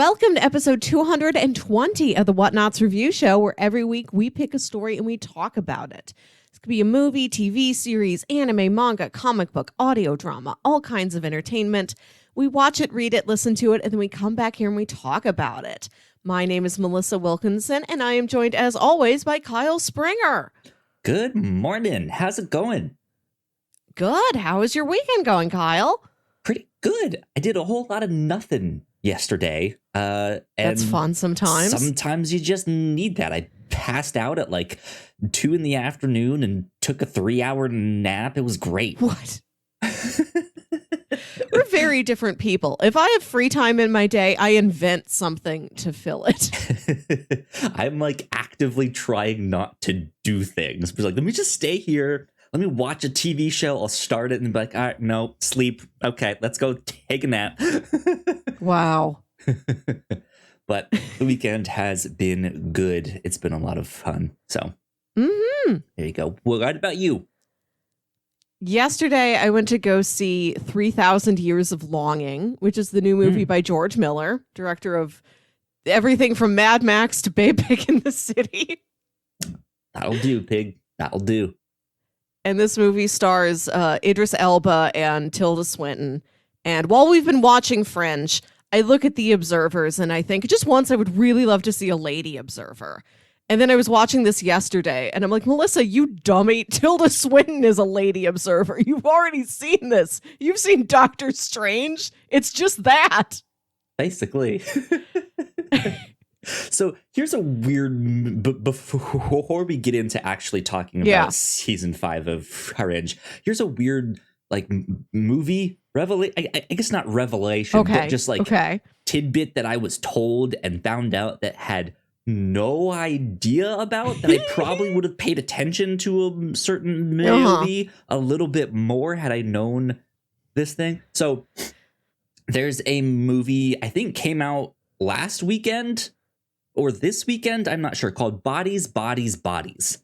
Welcome to episode 220 of the Whatnauts Review Show, where every week we pick a story and we talk about it. This could be a movie, TV series, anime, manga, comic book, audio drama, all kinds of entertainment. We watch it, read it, listen to it, and then we come back here and we talk about it. My name is Melissa Wilkinson, and I am joined, as always, by Kyle Springer. Good morning. How's it going? Good. How is your weekend going, Kyle? Pretty good. I did a whole lot of nothing yesterday. That's fun sometimes. Sometimes you just need that. I passed out at like 2 p.m. and took a 3-hour nap. It was great. What? We're very different people. If I have free time in my day, I invent something to fill it. I'm like actively trying not to do things. But like, let me just stay here. Let me watch a TV show. I'll start it and be like, all right, no, sleep. Okay, let's go take a nap. Wow. But the weekend has been good. It's been a lot of fun. So there you go. Well, what about you? Yesterday, I went to go see 3,000 Years of Longing, which is the new movie by George Miller, director of everything from Mad Max to Babe Pig in the City. That'll do, pig. That'll do. And this movie stars Idris Elba and Tilda Swinton. And while we've been watching Fringe, I look at the observers and I think just once I would really love to see a lady observer. And then I was watching this yesterday and I'm like, Melissa, you dummy. Tilda Swinton is a lady observer. You've already seen this. You've seen Doctor Strange. It's just that. Basically. So here's a weird, before we get into actually talking about season 5 of Fringe, here's a weird like movie revelation. I guess not revelation, but just like tidbit that I was told and found out that had no idea about, that I probably would have paid attention to a certain movie a little bit more had I known this thing. So there's a movie I think came out last weekend or this weekend, I'm not sure, called Bodies, Bodies, Bodies.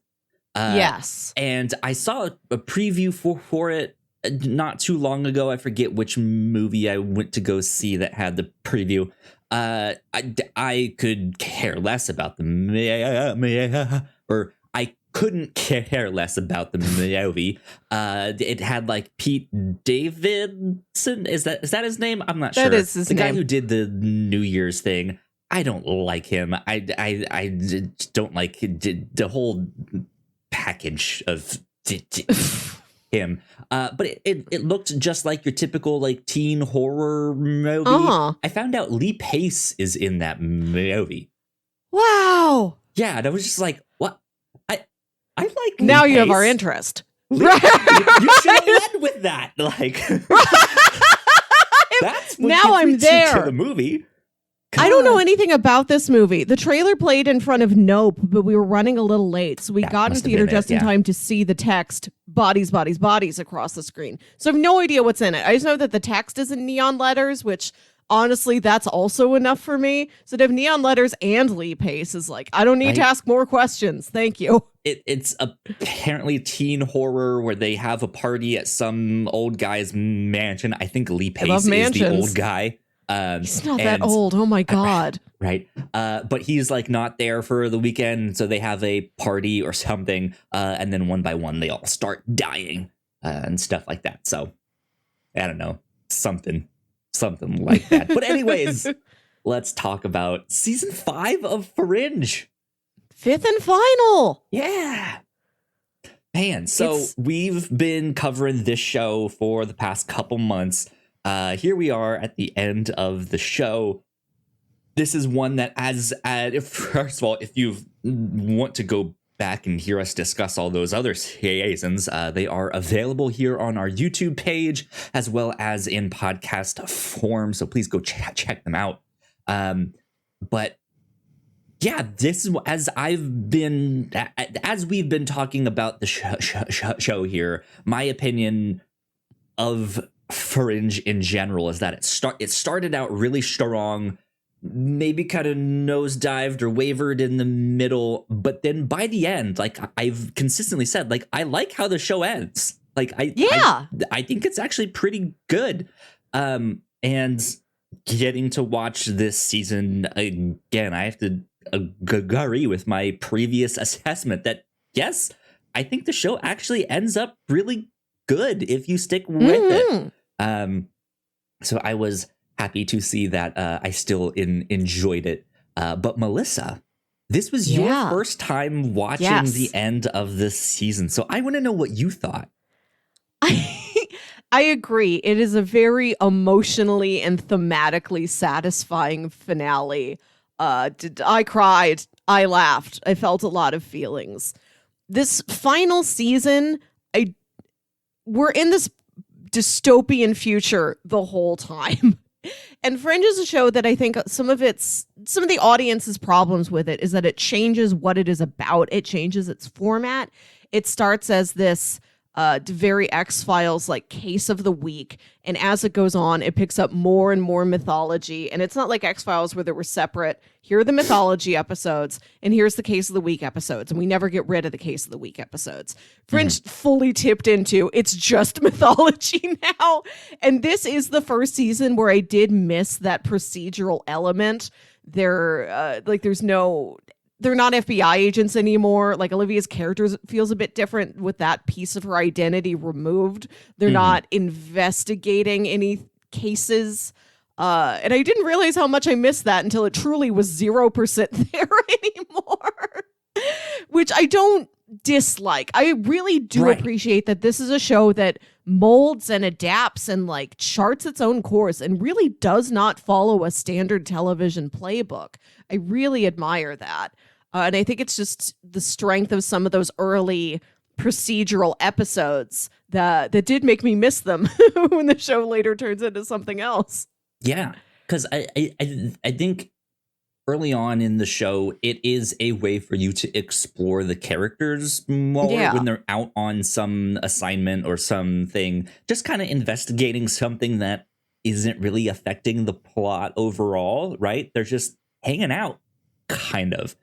Yes. And I saw a preview for it not too long ago. I forget which movie I went to go see that had the preview. I could care less about the or I couldn't care less about the movie. It had like Pete Davidson. Is that his name? I'm not sure. That is his name. The guy who did the New Year's thing. I don't like him. I don't like the whole package of him. But it looked just like your typical like teen horror movie. I found out Lee Pace is in that movie. Wow. Yeah, and I was just like, what? I like now Lee you Pace. have our interest. You should have led with that. Like that's what now I'm there to the movie. God. I don't know anything about this movie. The trailer played in front of Nope, but we were running a little late, so we got in theater just in time to see the text "Bodies, Bodies, Bodies" across the screen. So I have no idea what's in it. I just know that the text is in neon letters, which honestly, that's also enough for me. So to have neon letters and Lee Pace is like, I don't need to ask more questions. Thank you. It's apparently teen horror where they have a party at some old guy's mansion. I think Lee Pace is the old guy. He's not that old. Oh my God. Right. But he's like not there for the weekend. So they have a party or something. And then one by one, they all start dying and stuff like that. So I don't know, something like that. But anyways, let's talk about season 5 of Fringe. 5th and final. Yeah. Man, so we've been covering this show for the past couple months. Here we are at the end of the show. This is one that, first of all, if you want to go back and hear us discuss all those other seasons, they are available here on our YouTube page as well as in podcast form. So please go check them out. But yeah, this is as we've been talking about the show here, my opinion of Fringe in general is that it started out really strong, maybe kind of nosedived or wavered in the middle, but then by the end, like I've consistently said, like I like how the show ends. Like I think it's actually pretty good. And getting to watch this season again, I have to agree with my previous assessment that, yes, I think the show actually ends up really good if you stick with it. So I was happy to see that I still enjoyed it. But Melissa, this was your first time watching the end of this season. So I want to know what you thought. I agree. It is a very emotionally and thematically satisfying finale. I cried. I laughed. I felt a lot of feelings. This final season, we're in this dystopian future the whole time. And Fringe is a show that I think some of the audience's problems with it is that it changes what it is about. It changes its format. It starts as this very X-Files like case of the week, and as it goes on, it picks up more and more mythology. And it's not like X-Files where there were separate, here are the mythology episodes and here's the case of the week episodes, and we never get rid of the case of the week episodes. Fringe fully tipped into it's just mythology now. And this is the first season where I did miss that procedural element. They're not FBI agents anymore. Like, Olivia's character feels a bit different with that piece of her identity removed. They're not investigating any cases. And I didn't realize how much I missed that until it truly was 0% there anymore, which I don't dislike. I really do appreciate that this is a show that molds and adapts and like charts its own course and really does not follow a standard television playbook. I really admire that. And I think it's just the strength of some of those early procedural episodes that did make me miss them when the show later turns into something else. Yeah, because I think early on in the show, it is a way for you to explore the characters more when they're out on some assignment or something, just kind of investigating something that isn't really affecting the plot overall, right? They're just hanging out, kind of.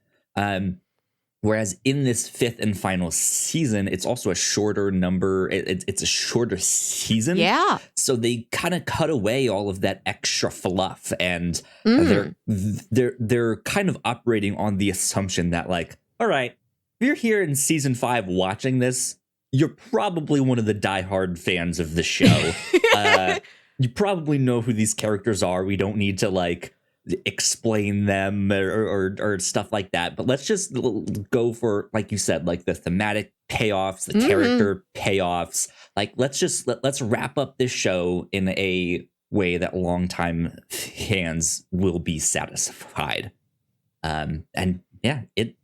Whereas in this fifth and final season, it's also a shorter number. It's a shorter season. Yeah. So they kind of cut away all of that extra fluff, and they're kind of operating on the assumption that, like, all right, if you're here in season 5 watching this, you're probably one of the diehard fans of the show. You probably know who these characters are. We don't need to like explain them or stuff like that, but let's just go for, like you said, like the thematic payoffs, the character payoffs. Like let's wrap up this show in a way that longtime fans will be satisfied. And yeah, it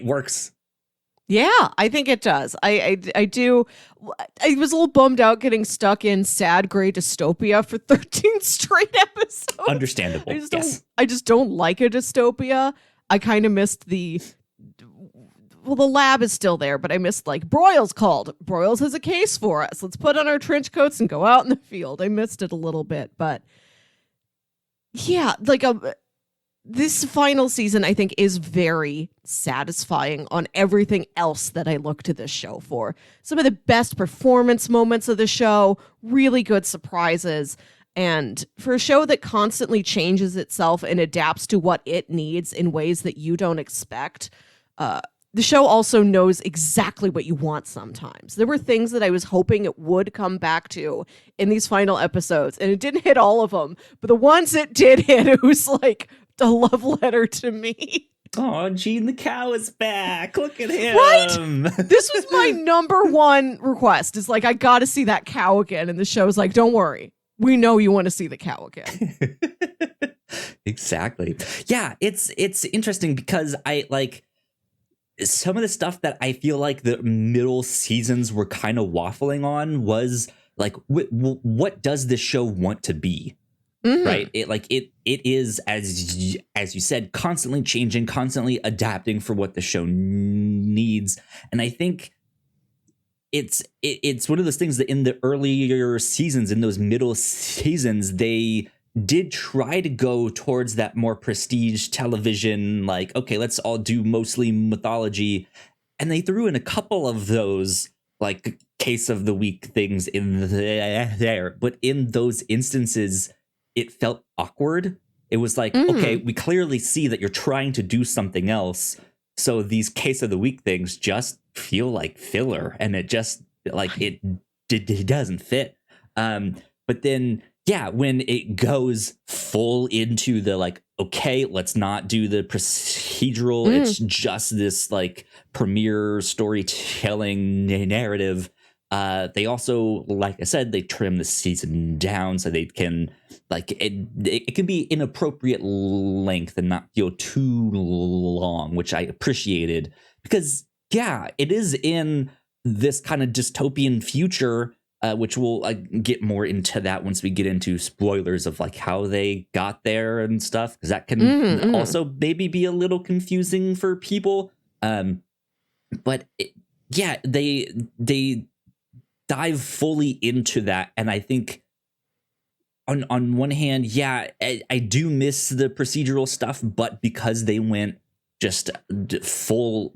works. Yeah, I think it does. I do. I was a little bummed out getting stuck in sad gray dystopia for 13 straight episodes. Understandable. I just don't like a dystopia. I kind of missed the lab is still there, but I missed like Broyles called. Broyles has a case for us. Let's put on our trench coats and go out in the field. I missed it a little bit, but yeah, like this final season, I think, is very satisfying on everything else that I look to this show for. Some of the best performance moments of the show, really good surprises. And for a show that constantly changes itself and adapts to what it needs in ways that you don't expect, the show also knows exactly what you want sometimes. There were things that I was hoping it would come back to in these final episodes, and it didn't hit all of them. But the ones it did hit, it was like a love letter to me. Oh, Gene the cow is back. Look at him. Right? This was my number one request. Is like, I got to see that cow again. And the show's like, don't worry. We know you want to see the cow again. Exactly. Yeah, it's interesting because I like some of the stuff that I feel like the middle seasons were kind of waffling on was like, what does this show want to be? Right. It is, as you said, constantly changing, constantly adapting for what the show needs. And I think it's one of those things that in the earlier seasons, in those middle seasons, they did try to go towards that more prestige television, like, OK, let's all do mostly mythology. And they threw in a couple of those like case of the week things in there. But in those instances, it felt awkward. It was like, okay, we clearly see that you're trying to do something else. So these case of the week things just feel like filler, and it just like it doesn't fit. But then, yeah, when it goes full into the like, okay, let's not do the procedural. It's just this like premiere storytelling narrative. They also, like I said, they trim the season down so they can like it can be inappropriate length and not feel too long, which I appreciated because yeah, it is in this kind of dystopian future, which we'll get more into that once we get into spoilers of like how they got there and stuff, because that can also maybe be a little confusing for people. But yeah, they dive fully into that, and I think on one hand, yeah, I do miss the procedural stuff, but because they went just full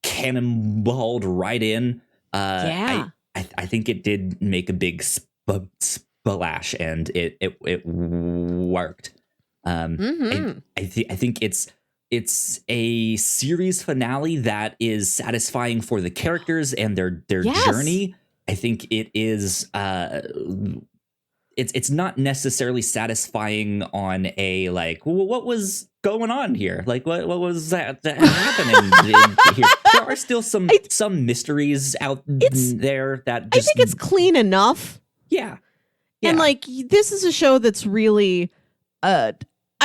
cannonballed right in, I think it did make a big splash, and it worked. I think it's a series finale that is satisfying for the characters and their journey. I think it is. It's not necessarily satisfying on a like, well, what was going on here? Like, what was that happening here? There are still some mysteries out there that just, I think it's clean enough. Yeah. And like, this is a show that's really, I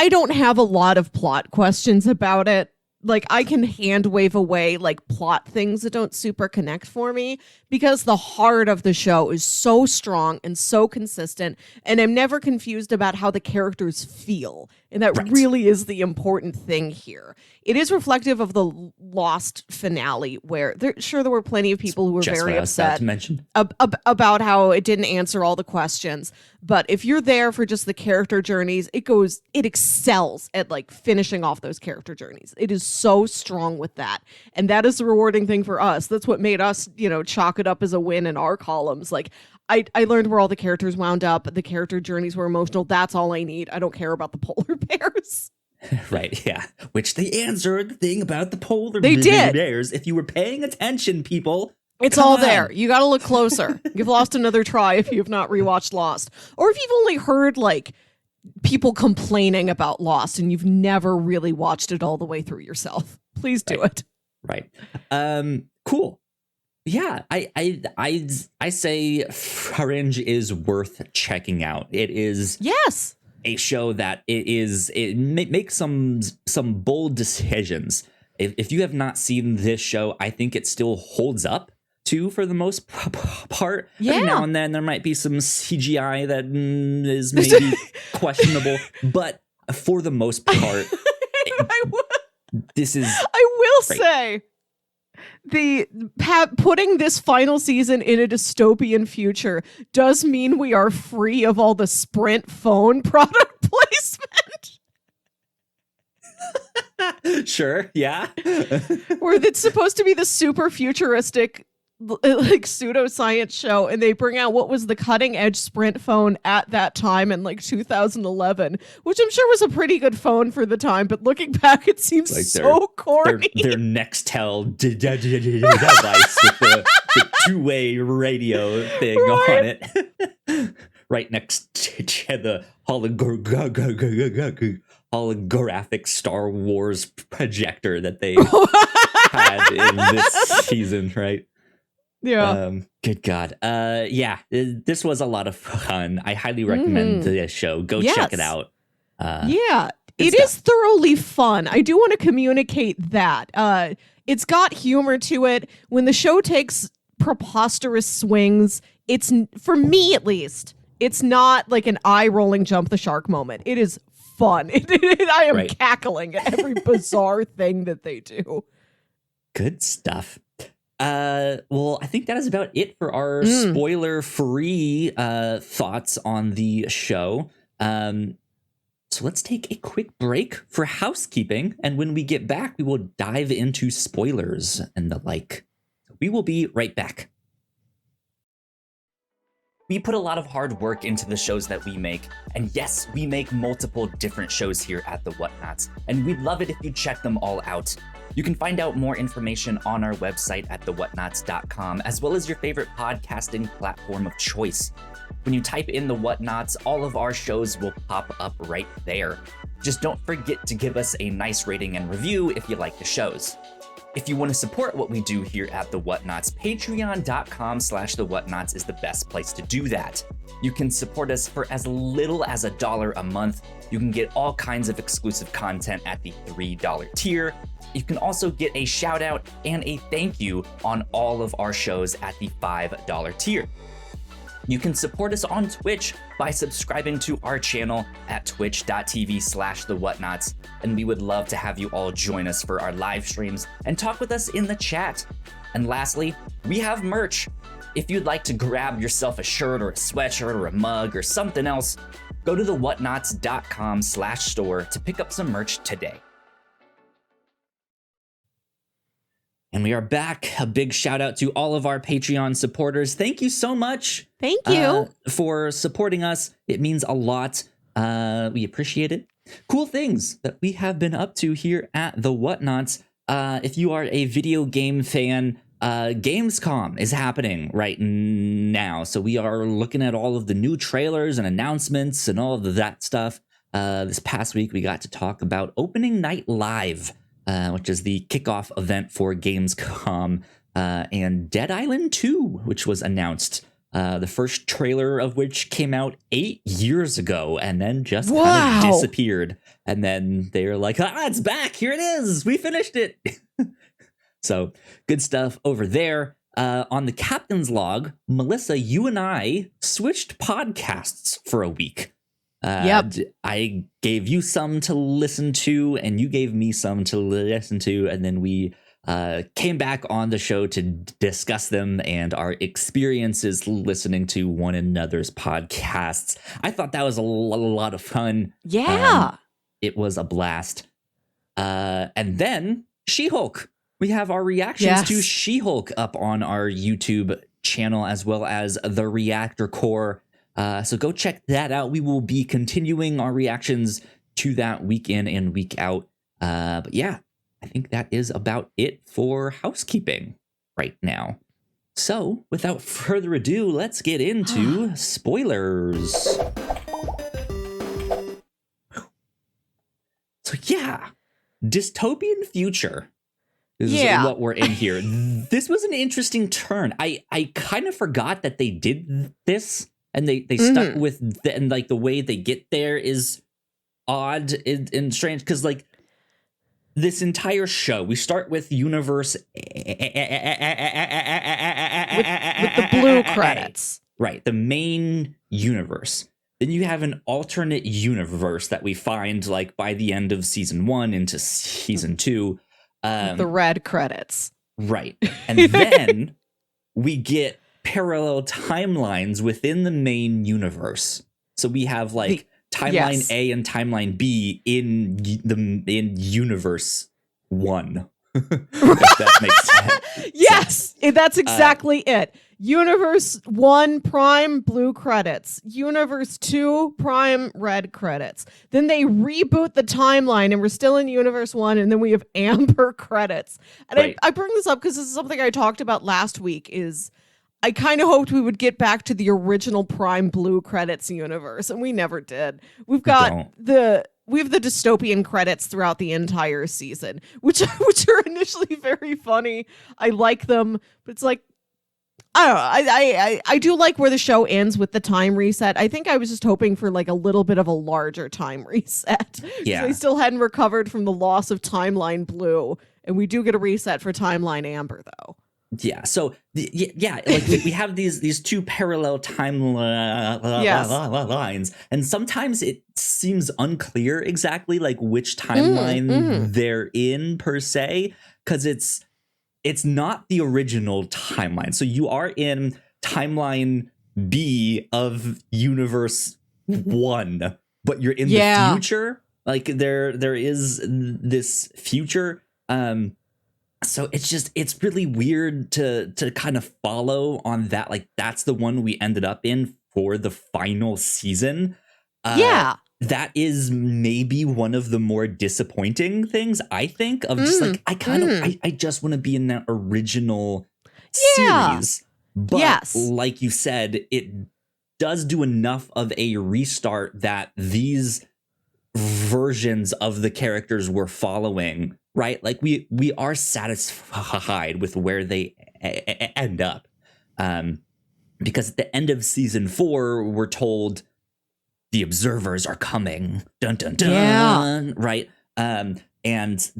don't have a lot of plot questions about it. Like, I can hand wave away like plot things that don't super connect for me because the heart of the show is so strong and so consistent, and I'm never confused about how the characters feel. And that really is the important thing here. It is reflective of the Lost finale, where there were plenty of people who were very upset about how it didn't answer all the questions. But if you're there for just the character journeys, it excels at like finishing off those character journeys. It is so strong with that. And that is the rewarding thing for us. That's what made us, chalk it up as a win in our columns. Like, I learned where all the characters wound up. The character journeys were emotional. That's all I need. I don't care about the polar bears. Right, yeah. Which they answered the thing about the polar bears. If you were paying attention, people. It's all there. You got to look closer. You've lost another try if you've not rewatched Lost. Or if you've only heard, like, people complaining about Lost and you've never really watched it all the way through yourself. Please do it. Right. Cool. Yeah, I say Fringe is worth checking out. It is a show that it makes some bold decisions. If you have not seen this show, I think it still holds up too for the most part. Every now and then there might be some CGI that is maybe questionable, but for the most part, this is. I will say. Putting this final season in a dystopian future does mean we are free of all the Sprint phone product placement. Sure, yeah. Where it's supposed to be the super futuristic like pseudoscience show, and they bring out what was the cutting edge Sprint phone at that time in like 2011, which I'm sure was a pretty good phone for the time, but looking back it seems like so corny. Their Nextel device with the two-way radio thing on it right next to the holographic Star Wars projector that they had in this season, right? Yeah. Good God. Yeah, this was a lot of fun. I highly recommend this show. Go check it out. It is thoroughly fun. I do want to communicate that. It's got humor to it. When the show takes preposterous swings, it's, for me at least, it's not like an eye-rolling jump the shark moment. It is fun. I am cackling at every bizarre thing that they do. Good stuff. Well, I think that is about it for our spoiler-free thoughts on the show. So let's take a quick break for housekeeping, and when we get back, we will dive into spoilers and the like. We will be right back. We put a lot of hard work into the shows that we make, and yes, we make multiple different shows here at The Whatnauts, and we'd love it if you check them all out. You can find out more information on our website at thewhatnauts.com, as well as your favorite podcasting platform of choice. When you type in The Whatnauts, all of our shows will pop up right there. Just don't forget to give us a nice rating and review if you like the shows. If you want to support what we do here at The Whatnauts, patreon.com/thewhatnauts is the best place to do that. You can support us for as little as $1 a month. You can get all kinds of exclusive content at the $3 tier. You can also get a shout out and a thank you on all of our shows at the $5 tier. You can support us on Twitch by subscribing to our channel at twitch.tv/thewhatnauts, and we would love to have you all join us for our live streams and talk with us in the chat. And lastly, we have merch. If you'd like to grab yourself a shirt or a sweatshirt or a mug or something else, go to thewhatnauts.com/store to pick up some merch today. And we are back. A big shout out to all of our Patreon supporters. Thank you so much. Thank you. For supporting us. It means a lot. We appreciate it. Cool things that we have been up to here at The Whatnauts. If you are a video game fan, Gamescom is happening right now. So we are looking at all of the new trailers and announcements and all of that stuff. This past week, we got to talk about Opening Night Live, which is the kickoff event for Gamescom, and Dead Island 2, which was announced. The first trailer of which came out 8 years ago and then just kind of disappeared. And then they were like, it's back. Here it is. We finished it. So good stuff over there. On the Captain's Log, Melissa, you and I switched podcasts for a week. I gave you some to listen to, and you gave me some to listen to, and then we came back on the show to discuss them and our experiences listening to one another's podcasts. I thought that was a lot of fun. Yeah. It was a blast. And then She-Hulk. We have our reactions to She-Hulk up on our YouTube channel, as well as the Reactor Core. So go check that out. We will be continuing our reactions to that week in and week out. But yeah, I think that is about it for housekeeping right now. So without further ado, let's get into spoilers. So yeah, dystopian future is what we're in here. This was an interesting turn. I kind of forgot that they did this. And they stuck with and like the way they get there is odd and strange, because like this entire show, we start with universe with the blue credits, right? The main universe. Then you have an alternate universe that we find like by the end of season 1 into season 2, the red credits, right? And then we get parallel timelines within the main universe. So we have like timeline A and timeline B in universe 1. If that makes sense. Yes, that's exactly it. Universe 1 prime blue credits. Universe 2 prime red credits. Then they reboot the timeline and we're still in universe 1, and then we have amber credits. And I bring this up because this is something I talked about last week. Is I kind of hoped we would get back to the original prime blue credits universe, and we never did. We have the dystopian credits throughout the entire season, which are initially very funny. I like them, but it's like, I don't know. I do like where the show ends with the time reset. I think I was just hoping for like a little bit of a larger time reset. Yeah, they still hadn't recovered from the loss of timeline blue, and we do get a reset for timeline amber though. Yeah, so like we have these two parallel timelines, and sometimes it seems unclear exactly like which timeline they're in per se, because it's not the original timeline. So you are in timeline B of universe 1, but you're in the future. Like there is this future. So it's really weird to kind of follow on that. Like that's the one we ended up in for the final season. Yeah. That is maybe one of the more disappointing things, I think, of just like I just want to be in that original series. But Yes. like you said, it does do enough of a restart that these versions of the characters we're following, right? Like we are satisfied with where they end up. Because at the end of season 4, we're told the observers are coming. Dun dun dun. Yeah. Right. And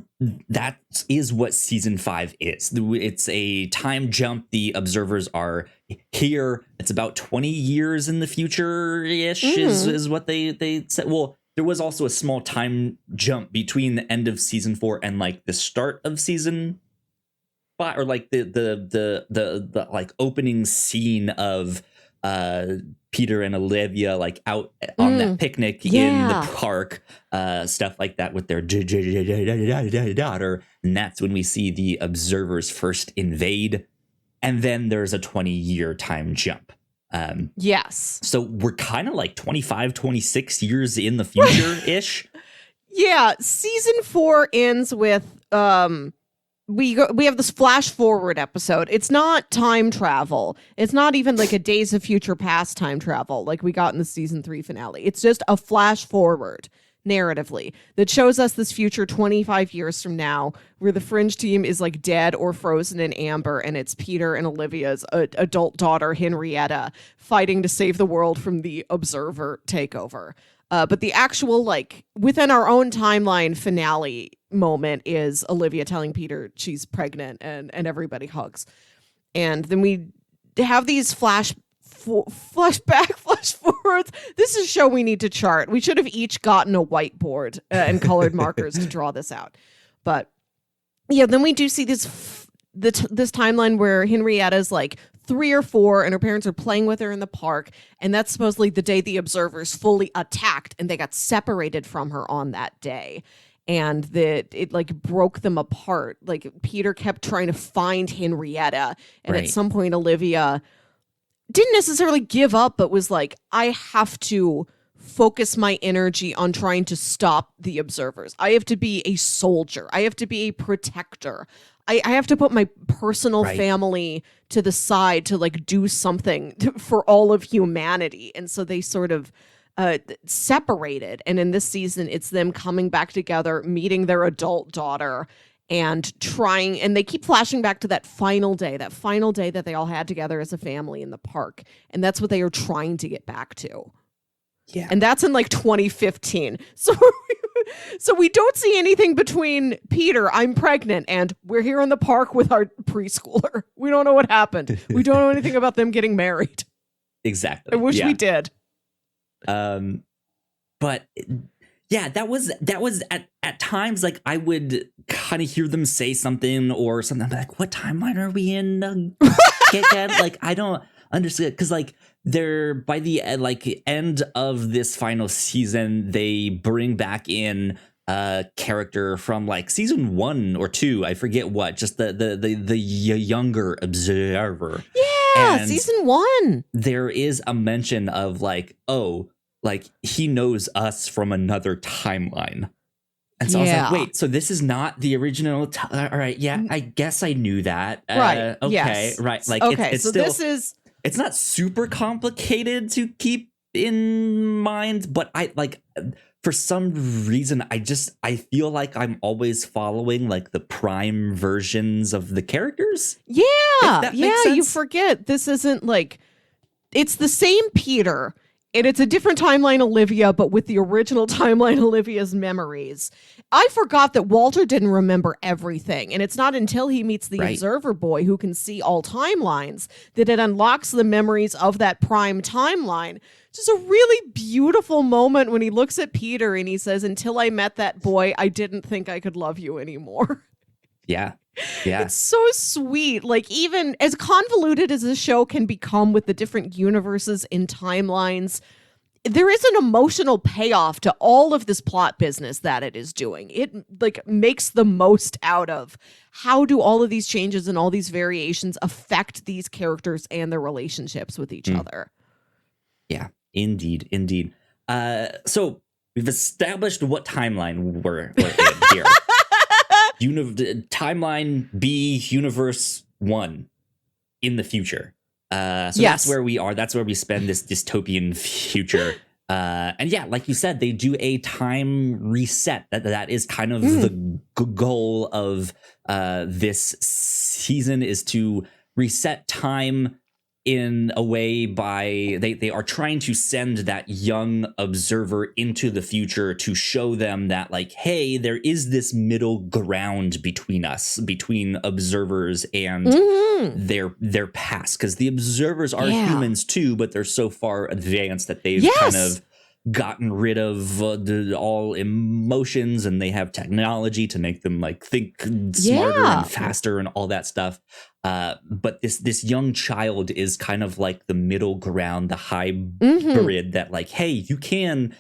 that is what season 5 is. It's a time jump. The observers are here. It's about 20 years in the future-ish is what they said. Well, there was also a small time jump between the end of season 4 and like the start of season 5, or like the like opening scene of Peter and Olivia like out on that picnic in the park, stuff like that with their daughter. And that's when we see the observers first invade. And then there's a 20-year time jump. Yes. So we're kind of like 25, 26 years in the future-ish. Yeah. Season 4 ends with we have this flash forward episode. It's not time travel. It's not even like a Days of Future Past time travel like we got in the season 3 finale. It's just a flash forward narratively that shows us this future 25 years from now where the Fringe team is like dead or frozen in amber, and it's Peter and Olivia's adult daughter Henrietta fighting to save the world from the Observer takeover. But the actual, like, within our own timeline finale moment is Olivia telling Peter she's pregnant, and everybody hugs. And then we have these flash forwards. This is a show we need to chart. We should have each gotten a whiteboard and colored markers to draw this out. But yeah, then we do see this timeline where Henrietta's like 3 or 4 and her parents are playing with her in the park, and that's supposedly the day the observers fully attacked and they got separated from her on that day, and that it like broke them apart. Like Peter kept trying to find Henrietta, and at some point Olivia didn't necessarily give up, but was like, I have to focus my energy on trying to stop the observers. I have to be a soldier. I have to be a protector. I have to put my personal family to the side to like do something for all of humanity. And so they sort of separated. And in this season, it's them coming back together, meeting their adult daughter, and trying, and they keep flashing back to that final day that they all had together as a family in the park. And that's what they are trying to get back to. Yeah. And that's in like 2015. So we don't see anything between Peter, I'm pregnant, and we're here in the park with our preschooler. We don't know what happened. We don't know anything about them getting married. Exactly. I wish we did. But yeah, that was at times like I would kind of hear them say something or something. I'm like, what timeline are we in? Again? Like, I don't understand, because like they're by the end of this final season, they bring back in a character from like season 1 or 2, I forget what, just the younger observer. Yeah, and season 1. There is a mention of like, oh, like he knows us from another timeline. And so I was like, wait, so this is not the original. All right. Yeah, I guess I knew that. Right. Okay. Yes. Right. Like, okay. It's so still, this is. It's not super complicated to keep in mind, but I like, for some reason, I feel like I'm always following like the prime versions of the characters. Yeah. You forget this isn't like, it's the same Peter. And it's a different timeline Olivia, but with the original timeline Olivia's memories. I forgot that Walter didn't remember everything. And it's not until he meets the observer boy who can see all timelines that it unlocks the memories of that prime timeline. Just a really beautiful moment when he looks at Peter and he says, until I met that boy, I didn't think I could love you anymore. Yeah. Yeah. It's so sweet. Like, even as convoluted as this show can become with the different universes and timelines, there is an emotional payoff to all of this plot business that it is doing. It like makes the most out of how do all of these changes and all these variations affect these characters and their relationships with each other. Yeah, indeed. So we've established what timeline we're in here. Timeline B, universe 1 in the future. So that's where we are. That's where we spend this dystopian future. And yeah, like you said, they do a time reset. That is kind of the goal of this season, is to reset time in a way by they are trying to send that young observer into the future to show them that, like, hey, there is this middle ground between us, between observers and their past, because the observers are humans too, but they're so far advanced that they've kind of gotten rid of all emotions, and they have technology to make them like think smarter and faster and all that stuff. But this young child is kind of like the middle ground, the hybrid that, like, hey, you can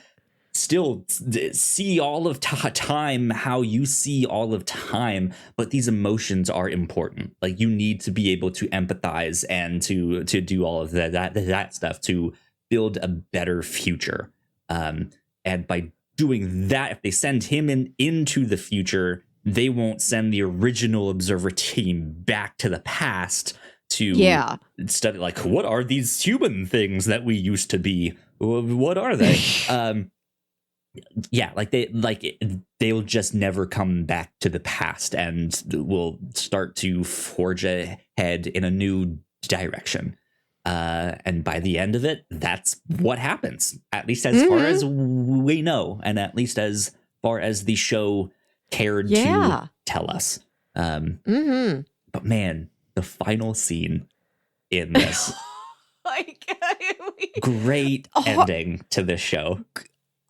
still see all of time how you see all of time, but these emotions are important. Like, you need to be able to empathize and to do all of that stuff to build a better future. And by doing that, if they send him into the future, they won't send the original observer team back to the past to study, like, what are these human things that we used to be? What are they? They'll just never come back to the past, and will start to forge ahead in a new direction. And by the end of it, that's what happens, at least as far as we know, and at least as far as the show cared to tell us. But man, the final scene in this, great ending to this show.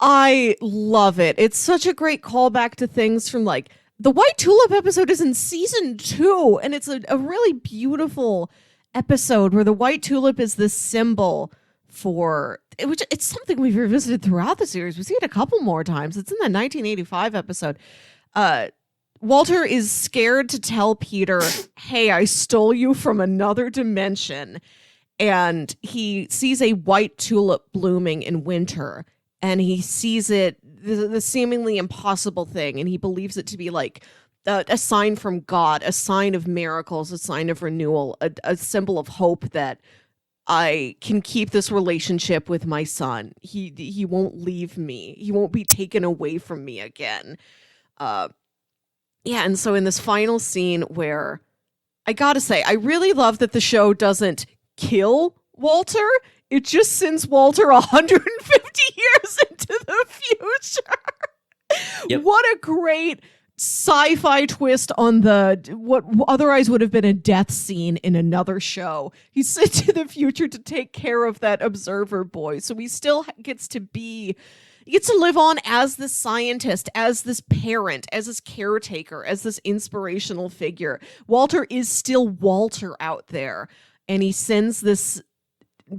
I love it. It's such a great callback to things from, like, the White Tulip episode is in season 2, and it's a really beautiful episode where the white tulip is this symbol for it, which it's something we've revisited throughout the series. We see it a couple more times. It's in the 1985 episode. Walter is scared to tell Peter, hey, I stole you from another dimension. And he sees a white tulip blooming in winter, and he sees it, the seemingly impossible thing, and he believes it to be like a sign from God, a sign of miracles, a sign of renewal, a symbol of hope that I can keep this relationship with my son. He won't leave me. He won't be taken away from me again. And so in this final scene where, I gotta say, I really love that the show doesn't kill Walter. It just sends Walter 150 years into the future. Yep. What a great sci-fi twist on what otherwise would have been a death scene in another show. He's sent to the future to take care of that observer boy, so he still gets to live on as this scientist, as this parent, as this caretaker, as this inspirational figure. Walter is still Walter out there, and he sends this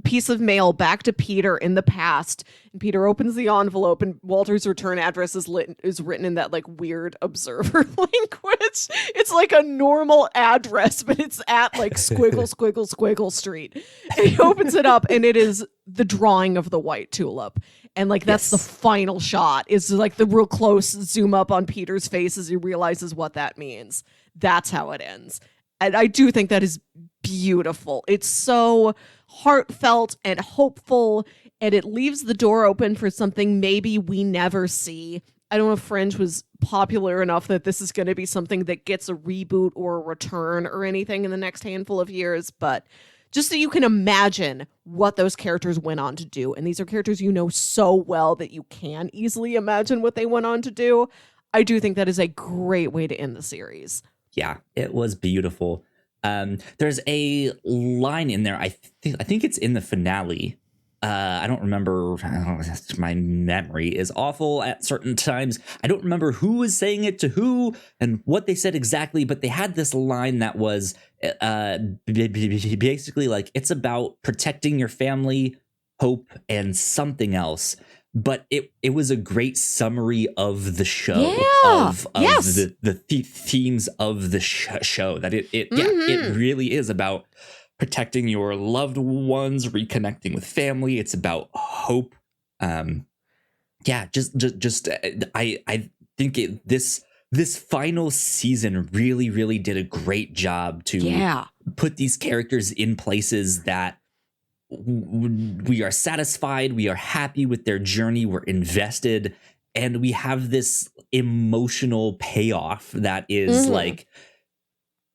piece of mail back to Peter in the past, and Peter opens the envelope, and Walter's return address is written in that, like, weird observer language. It's like a normal address, but it's at, like, squiggle street. And he opens it up, and it is the drawing of the white tulip, and, like, that's the final shot, is like the real close zoom up on Peter's face as he realizes what that means. That's how it ends, and I do think that is beautiful. It's so heartfelt and hopeful, and it leaves the door open for something maybe we never see. I don't know if Fringe was popular enough that this is going to be something that gets a reboot or a return or anything in the next handful of years, but just so you can imagine what those characters went on to do. And these are characters you know so well that you can easily imagine what they went on to do. I do think that is a great way to end the series. Yeah, it was beautiful. There's a line in there. I think it's in the finale. I don't remember. My memory is awful at certain times. I don't remember who was saying it to who and what they said exactly, but they had this line that was basically like, it's about protecting your family hope, and something else. But it was a great summary of the show, Yeah. of Yes. the themes of the show. That it really is about protecting your loved ones, reconnecting with family. It's about hope. I think this final season really did a great job to put these characters in places that we are satisfied, we are happy with their journey, we're invested, and we have this emotional payoff that is like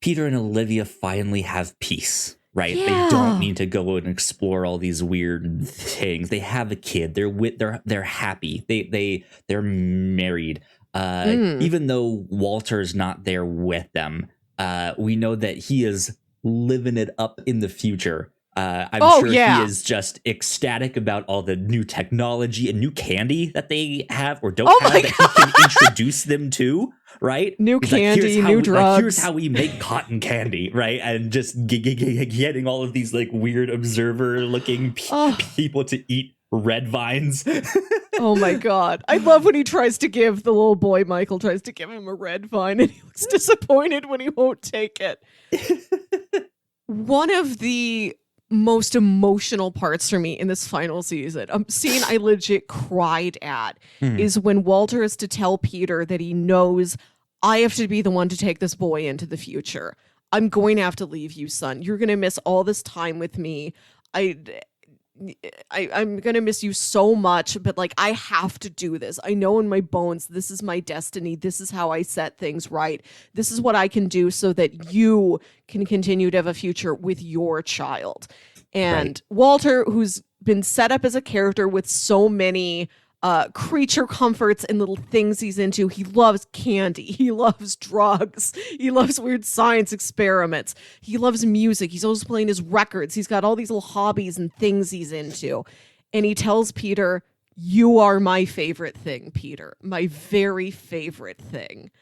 Peter and Olivia finally have peace, right? Yeah. They don't need to go and explore all these weird things. They have a kid. They're happy. They're married. Even though Walter's not there with them, we know that he is living it up in the future. I'm sure he is just ecstatic about all the new technology and new candy that they have or don't have that he can introduce them to, right? New He's candy, like, new drugs. Here's how we make cotton candy, right? And just getting all of these like weird observer-looking people to eat red vines. Oh my God. I love when he tries to give the little boy, Michael tries to give him a red vine and he looks disappointed when he won't take it. One of the most emotional parts for me in this final season, a scene I legit cried at, is when Walter is to tell Peter that he knows, I have to be the one to take this boy into the future. I'm going to have to leave you, son. You're going to miss all this time with me. I'm going to miss you so much, but like, I have to do this. I know in my bones, this is my destiny. This is how I set things right. This is what I can do so that you can continue to have a future with your child. And Walter, who's been set up as a character with so many creature comforts and little things he's into. He loves candy. He loves drugs. He loves weird science experiments. He loves music. He's always playing his records. He's got all these little hobbies and things he's into. And he tells Peter, you are my favorite thing, Peter. My very favorite thing.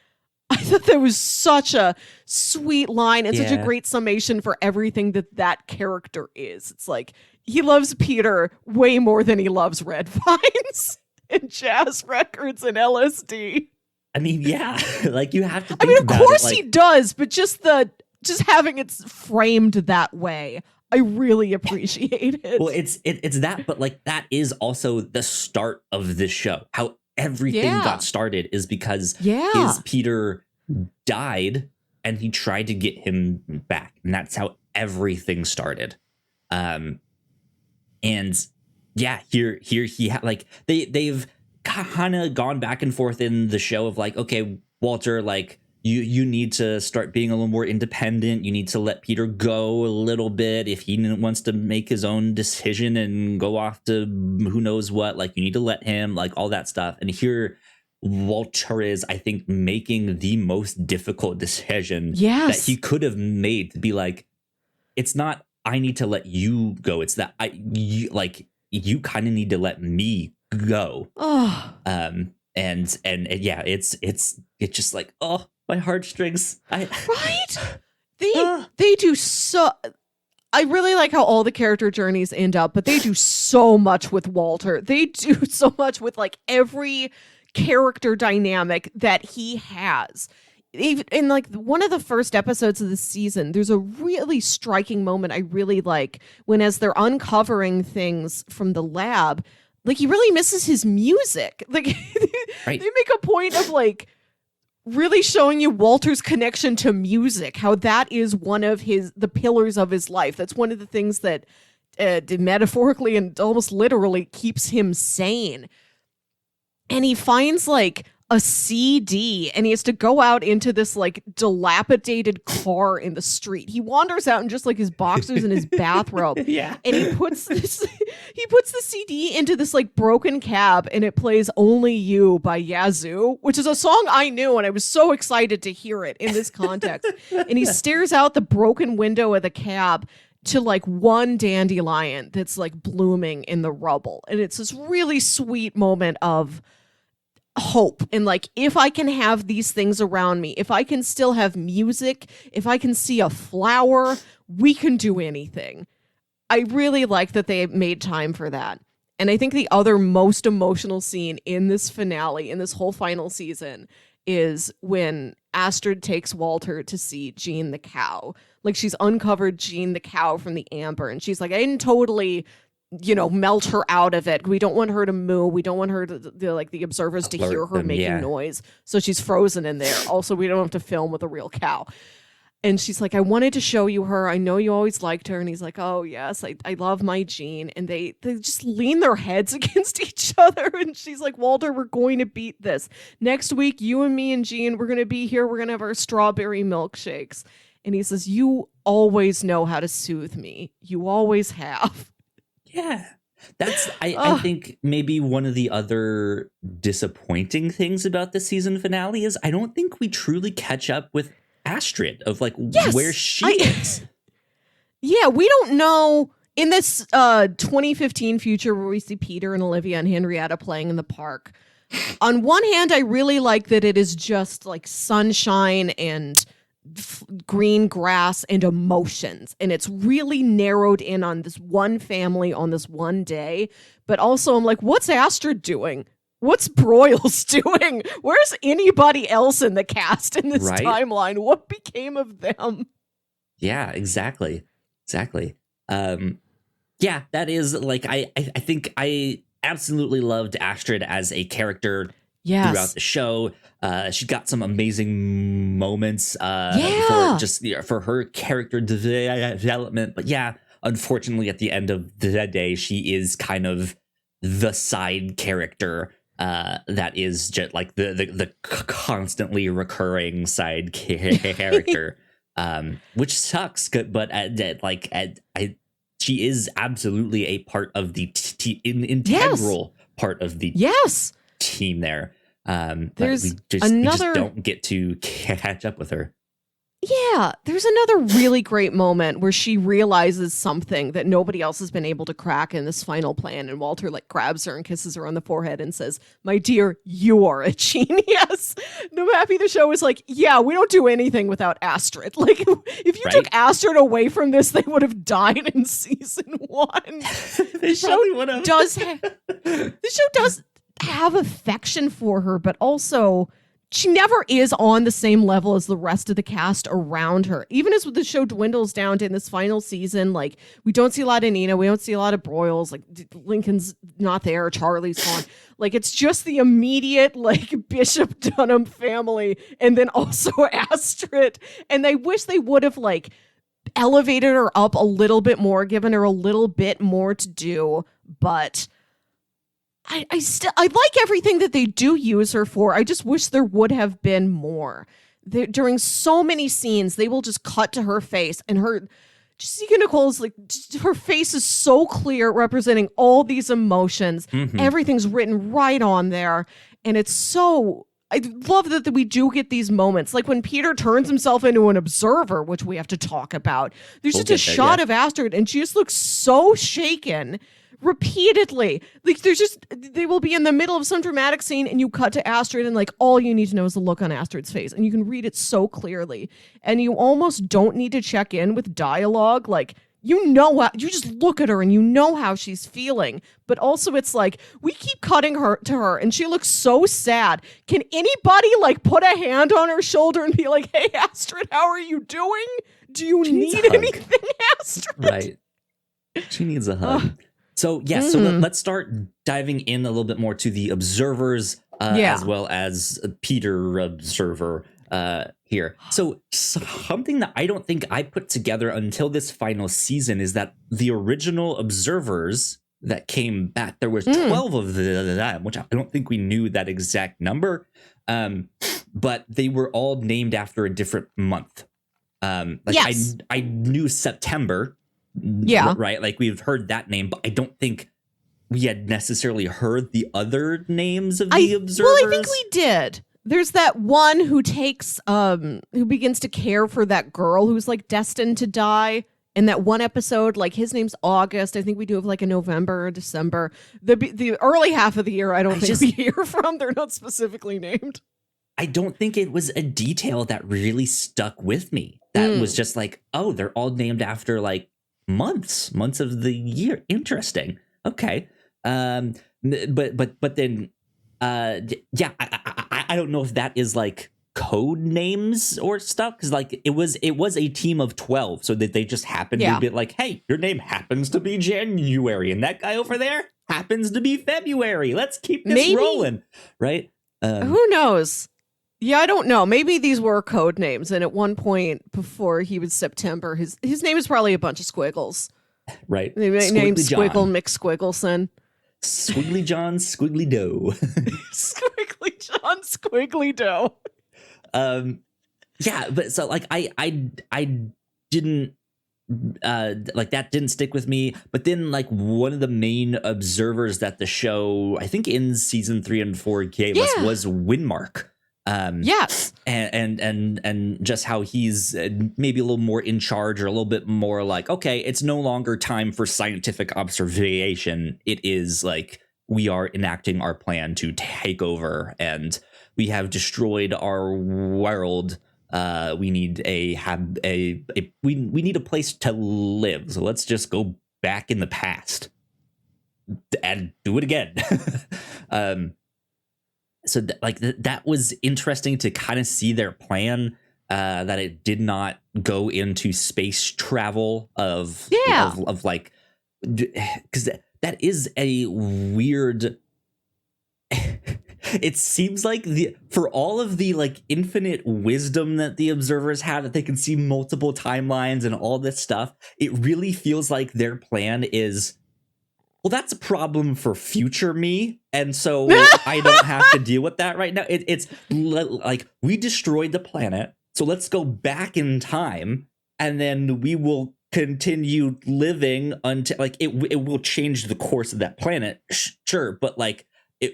I thought that was such a sweet line and such a great summation for everything that character is. It's like, he loves Peter way more than he loves red vines and jazz records and LSD. I mean, yeah, like you have to think I mean, of course like, he does, but just having it framed that way, I really appreciate it. Well, it's that, but like that is also the start of this show. How everything got started is because his Peter died and he tried to get him back, and that's how everything started. And yeah, here he like they've kind of gone back and forth in the show of like, okay, Walter, like you need to start being a little more independent. You need to let Peter go a little bit if he wants to make his own decision and go off to who knows what. Like, you need to let him, like, all that stuff. And here Walter is, I think, making the most difficult decision that he could have made, to be like, it's not I need to let you go. It's that you kind of need to let me go. And yeah, it's just like, oh, my heartstrings. Right? They do so. I really like how all the character journeys end up, but they do so much with Walter. They do so much with like every character dynamic that he has. Even in like one of the first episodes of the season, there's a really striking moment I really like when, as they're uncovering things from the lab, like he really misses his music. Like they make a point of like really showing you Walter's connection to music, how that is one of the pillars of his life. That's one of the things that metaphorically and almost literally keeps him sane. And he finds like a CD and he has to go out into this like dilapidated car in the street. He wanders out in just like his boxers and his bathrobe. And he puts the CD into this like broken cab and it plays Only You by Yazoo, which is a song I knew and I was so excited to hear it in this context. And he stares out the broken window of the cab to like one dandelion that's like blooming in the rubble. And it's this really sweet moment of hope. And like, if I can have these things around me, if I can still have music, if I can see a flower, we can do anything. I really like that they made time for that. And I think the other most emotional scene in this finale, in this whole final season, is when Astrid takes Walter to see Jean the cow. Like, she's uncovered Jean the cow from the amber, and she's like, I didn't totally, melt her out of it. We don't want her to moo. We don't want her to, the observers to hear her making noise. So she's frozen in there. Also, we don't have to film with a real cow. And she's like, I wanted to show you her. I know you always liked her. And he's like, oh, yes, I love my Jean. And they just lean their heads against each other. And she's like, Walter, we're going to beat this. Next week, you and me and Jean, we're going to be here. We're going to have our strawberry milkshakes. And he says, you always know how to soothe me. You always have. Yeah. That's, I think maybe one of the other disappointing things about the season finale is I don't think we truly catch up with Astrid of where she is. Yeah, we don't know in this 2015 future where we see Peter and Olivia and Henrietta playing in the park. On one hand, I really like that it is just like sunshine and green grass and emotions, and it's really narrowed in on this one family on this one day. But also I'm like, what's Astrid doing? What's Broyles doing? Where's anybody else in the cast in this timeline? What became of them? Yeah, exactly. Yeah, that is I think I absolutely loved Astrid as a character throughout the show. She got some amazing moments for her character development. But yeah, unfortunately, at the end of the day, she is kind of the side character. That is just like the constantly recurring side character, which sucks. But she is absolutely a part of the integral part of the team there. There's we just don't get to catch up with her. Yeah, there's another really great moment where she realizes something that nobody else has been able to crack in this final plan, and Walter grabs her and kisses her on the forehead and says, my dear, you are a genius. And I'm happy the show is like, yeah, we don't do anything without Astrid. Like, if you took Astrid away from this, they would have died in season 1. They probably would have. The show does have affection for her, but also she never is on the same level as the rest of the cast around her. Even as the show dwindles down to in this final season, we don't see a lot of Nina. We don't see a lot of Broyles. Lincoln's not there. Charlie's gone. It's just the immediate, Bishop Dunham family and then also Astrid. And I wish they would have, elevated her up a little bit more, given her a little bit more to do. But I like everything that they do use her for. I just wish there would have been more. During so many scenes, they will just cut to her face, and Jessica Nicole's her face is so clear, representing all these emotions. Mm-hmm. Everything's written right on there, and it's so. I love that we do get these moments, like when Peter turns himself into an observer, which we have to talk about. There's just a shot of Astrid, and she just looks so shaken. Repeatedly, they will be in the middle of some dramatic scene and you cut to Astrid and all you need to know is the look on Astrid's face, and you can read it so clearly, and you almost don't need to check in with dialogue. You just look at her and you know how she's feeling. But also it's we keep cutting to her and she looks so sad. Can anybody put a hand on her shoulder and be like, hey Astrid, how are you doing? Do you need anything, Astrid? Right. She needs a hug. So, so let's start diving in a little bit more to the observers as well as Peter Observer here. So something that I don't think I put together until this final season is that the original observers that came back, there was 12 of them, which I don't think we knew that exact number, but they were all named after a different month. I knew September. Yeah. Right. We've heard that name, but I don't think we had necessarily heard the other names of the observers. Well, I think we did. There's that one who who begins to care for that girl who's destined to die in that one episode. His name's August. I think we do have a November or December. The early half of the year, I don't think we hear from. They're not specifically named. I don't think it was a detail that really stuck with me. That was just oh, they're all named after months of the year. Interesting. Okay. But then yeah, I don't know if that is like code names or stuff, because like it was a team of 12, so that they just happened to be like, hey, your name happens to be January and that guy over there happens to be February, let's keep this rolling, right? Who knows? Yeah, I don't know. Maybe these were code names, and at one point before he was September, his name is probably a bunch of squiggles, right? They named Squiggle McSquiggleson. Squiggly John Squiggly Doe. Squiggly John Squiggly Doe. Yeah, but so like I didn't like that didn't stick with me. But then like one of the main observers that the show, I think in season 3 and 4 gave us was Winmark. Yes, and just how he's maybe a little more in charge, or a little bit more like, okay, it's no longer time for scientific observation. It is like we are enacting our plan to take over, and we have destroyed our world. We need we need a place to live. So let's just go back in the past and do it again. So that was interesting to kind of see their plan, that it did not go into space travel of like, because that is a weird. It seems like for all of the like infinite wisdom that the observers have, that they can see multiple timelines and all this stuff, it really feels like their plan is, well, that's a problem for future me, and so I don't have to deal with that right now. It's like, we destroyed the planet, so let's go back in time, and then we will continue living until like it will change the course of that planet, sure, but like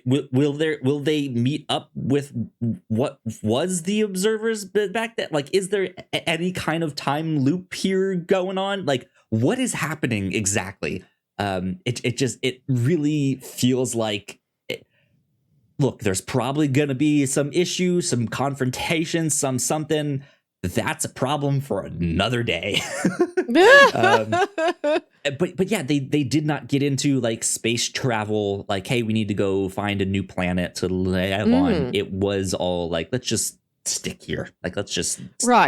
will they meet up with what was the observers back then? Like, is there any kind of time loop here going on? Like, what is happening exactly? It really feels like look, there's probably going to be some issue, some confrontation, something. That's a problem for another day. But yeah, they did not get into like space travel, like, hey, we need to go find a new planet to live on. It was all like, let's just stick here. Like, let's just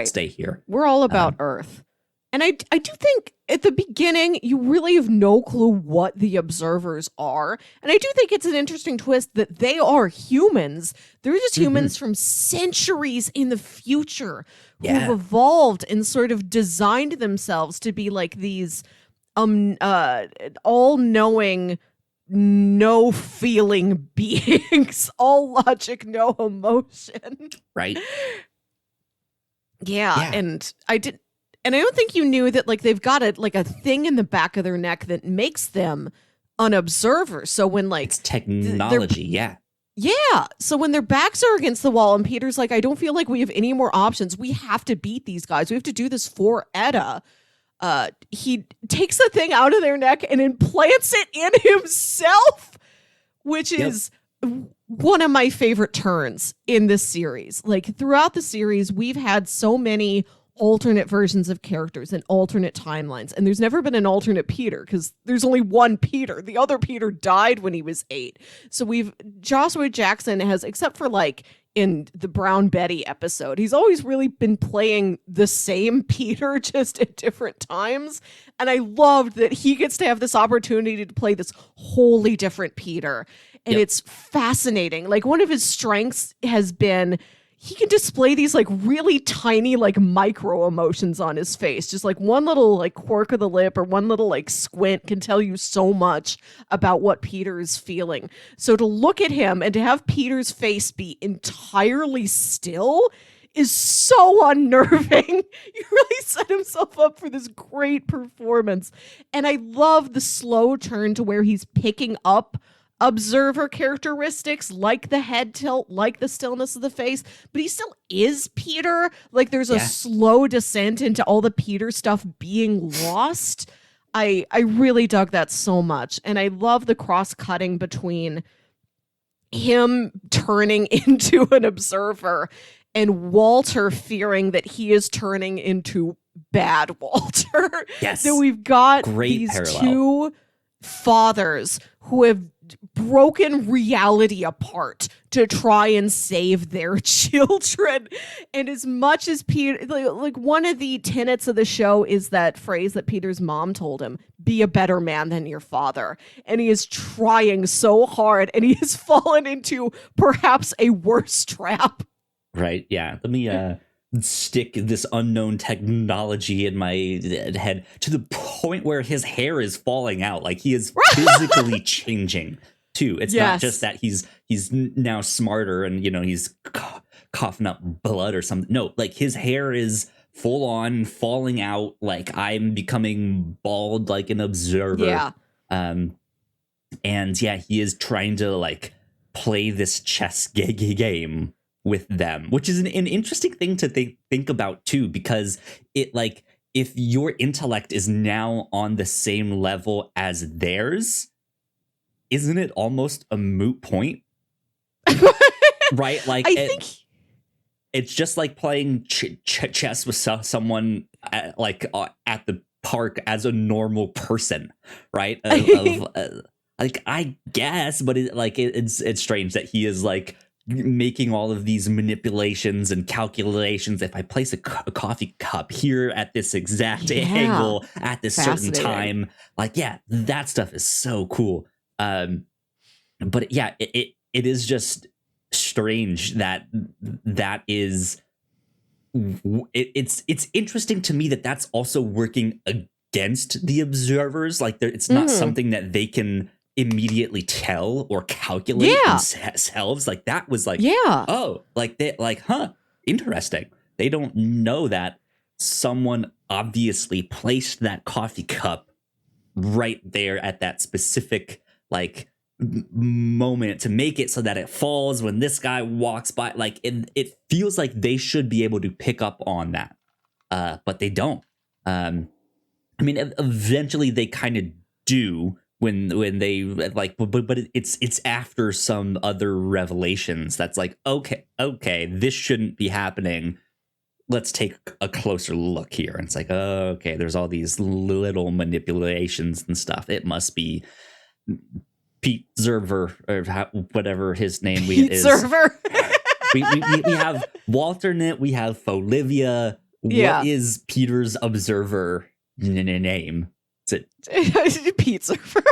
stay here. We're all about Earth. And I do think at the beginning, you really have no clue what the observers are. And I do think it's an interesting twist that they are humans. They're just humans from centuries in the future who've evolved and sort of designed themselves to be like these all-knowing, no-feeling beings. All logic, no emotion. Right. Yeah. And I don't think you knew that like they've got a thing in the back of their neck that makes them an observer. So when like it's technology, yeah. So when their backs are against the wall and Peter's like, I don't feel like we have any more options. We have to beat these guys. We have to do this for Etta. He takes the thing out of their neck and implants it in himself, which is one of my favorite turns in this series. Like throughout the series, we've had so many alternate versions of characters and alternate timelines, and there's never been an alternate Peter because there's only one Peter. The other Peter died when he was 8. So Joshua Jackson has, except for like in the Brown Betty episode, he's always really been playing the same Peter just at different times, and I loved that he gets to have this opportunity to play this wholly different Peter, and it's fascinating. Like one of his strengths has been he can display these like really tiny like micro emotions on his face. Just like one little like quirk of the lip or one little like squint can tell you so much about what Peter is feeling. So to look at him and to have Peter's face be entirely still is so unnerving. He really set himself up for this great performance. And I love the slow turn to where he's picking up observer characteristics like the head tilt, like the stillness of the face, but he still is Peter. Like there's a slow descent into all the Peter stuff being lost. I really dug that so much. And I love the cross-cutting between him turning into an observer and Walter fearing that he is turning into bad Walter. Yes. That we've got Great these parallel. two fathers who have broken reality apart to try and save their children. And as much as Peter, like one of the tenets of the show is that phrase that Peter's mom told him, be a better man than your father. And he is trying so hard, and he has fallen into perhaps a worse trap. Right. Yeah. Let me stick this unknown technology in my head to the point where his hair is falling out. Like he is physically changing too. It's not just that he's now smarter and, you know, he's coughing up blood or something. No, like his hair is full on falling out. Like I'm becoming bald like an observer. Yeah. And yeah, he is trying to like play this chess game with them, which is an interesting thing to think about too, because it like if your intellect is now on the same level as theirs, isn't it almost a moot point? Right? Like I think it's just like playing chess with someone at the park as a normal person, right? Like I guess, but it's strange that he is like making all of these manipulations and calculations. If I place a coffee cup here at this exact angle at this certain time, like, yeah, that stuff is so cool. But yeah, it is just strange that is it's interesting to me that that's also working against the observers. Like it's not something that they can immediately tell or calculate themselves. Like that was like, oh, like they like, huh, interesting. They don't know that someone obviously placed that coffee cup right there at that specific like moment to make it so that it falls when this guy walks by. Like it feels like they should be able to pick up on that, but they don't. I mean, eventually they kind of do when they like, but it's after some other revelations that's like, okay, this shouldn't be happening. Let's take a closer look here. And it's like, oh, okay, there's all these little manipulations and stuff. It must be Pete Zerver or whatever his name is. Zerver. we have Walternate. We have Folivia. What is Peter's observer name? Is it Pete Zerver?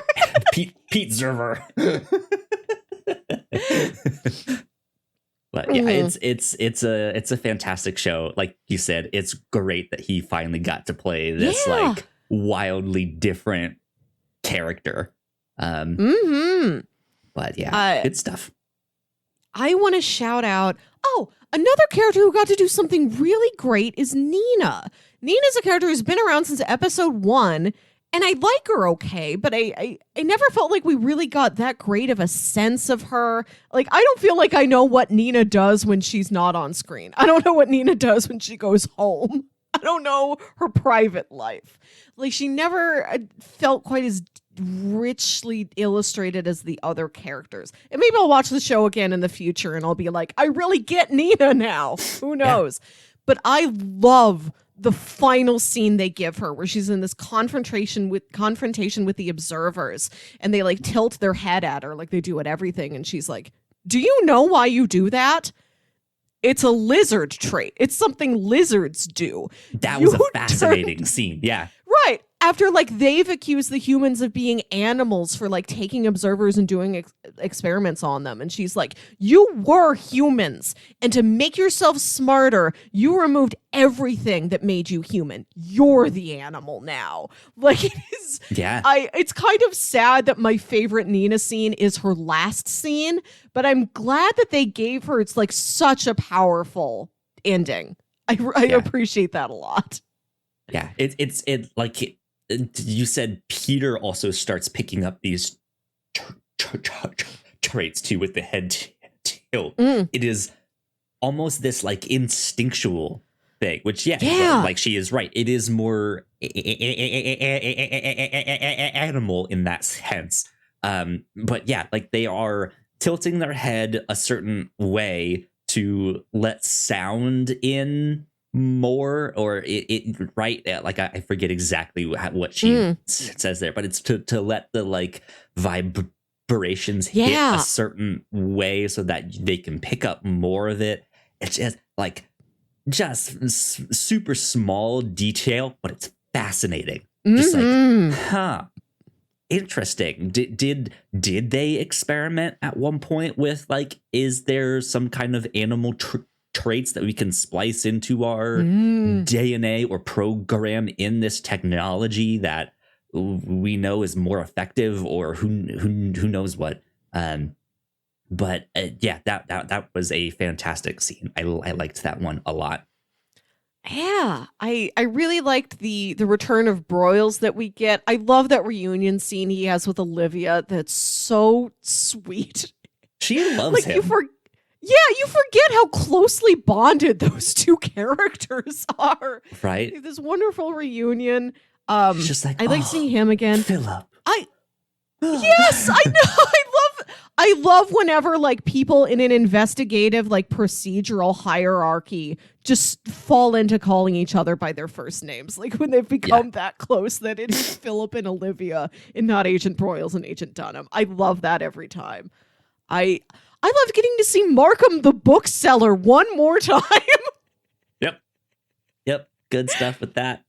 Pete Zerver. But yeah, it's a fantastic show. Like you said, it's great that he finally got to play this like wildly different character. But yeah, good stuff. I want to shout out, another character who got to do something really great is Nina. Nina's a character who's been around since episode 1, and I like her okay, but I never felt like we really got that great of a sense of her. Like, I don't feel like I know what Nina does when she's not on screen. I don't know what Nina does when she goes home. I don't know her private life. Like, she never felt quite as richly illustrated as the other characters. And maybe I'll watch the show again in the future and I'll be like, I really get Nina now. Who knows? Yeah. But I love the final scene they give her where she's in this confrontation with the observers, and they like tilt their head at her like they do at everything, and she's like, do you know why you do that? It's a lizard trait. It's something lizards do. That was a fascinating scene. Yeah. Right. After like they've accused the humans of being animals for like taking observers and doing experiments on them. And she's like, you were humans. And to make yourself smarter, you removed everything that made you human. You're the animal now. Like it is. Yeah. It's kind of sad that my favorite Nina scene is her last scene, but I'm glad that they gave her, it's like such a powerful ending. I appreciate that a lot. Yeah. It's like you said, Peter also starts picking up these traits too with the head tilt. It is almost this like instinctual thing, which like she is right. It is more animal in that sense. But yeah, like they are tilting their head a certain way to let sound in more, or it right, like I forget exactly what she says there, but it's to let the like vibrations hit a certain way so that they can pick up more of it. It's just like super small detail, but it's fascinating. Just like, interesting. Did they experiment at one point with like, is there some kind of animal traits that we can splice into our DNA or program in this technology that we know is more effective, or who knows what? But yeah, that was a fantastic scene. I liked that one a lot. Yeah, I really liked the return of Broyles that we get. I love that reunion scene he has with Olivia. That's so sweet. She loves him. You forget how closely bonded those two characters are. Right. This wonderful reunion. She's just like, I like seeing him again. Philip. Yes, I know. I love whenever like people in an investigative like procedural hierarchy just fall into calling each other by their first names. Like when they've become that close that it is Philip and Olivia and not Agent Broyles and Agent Dunham. I love that every time. I love getting to see Markham the bookseller one more time. Yep. Good stuff with that.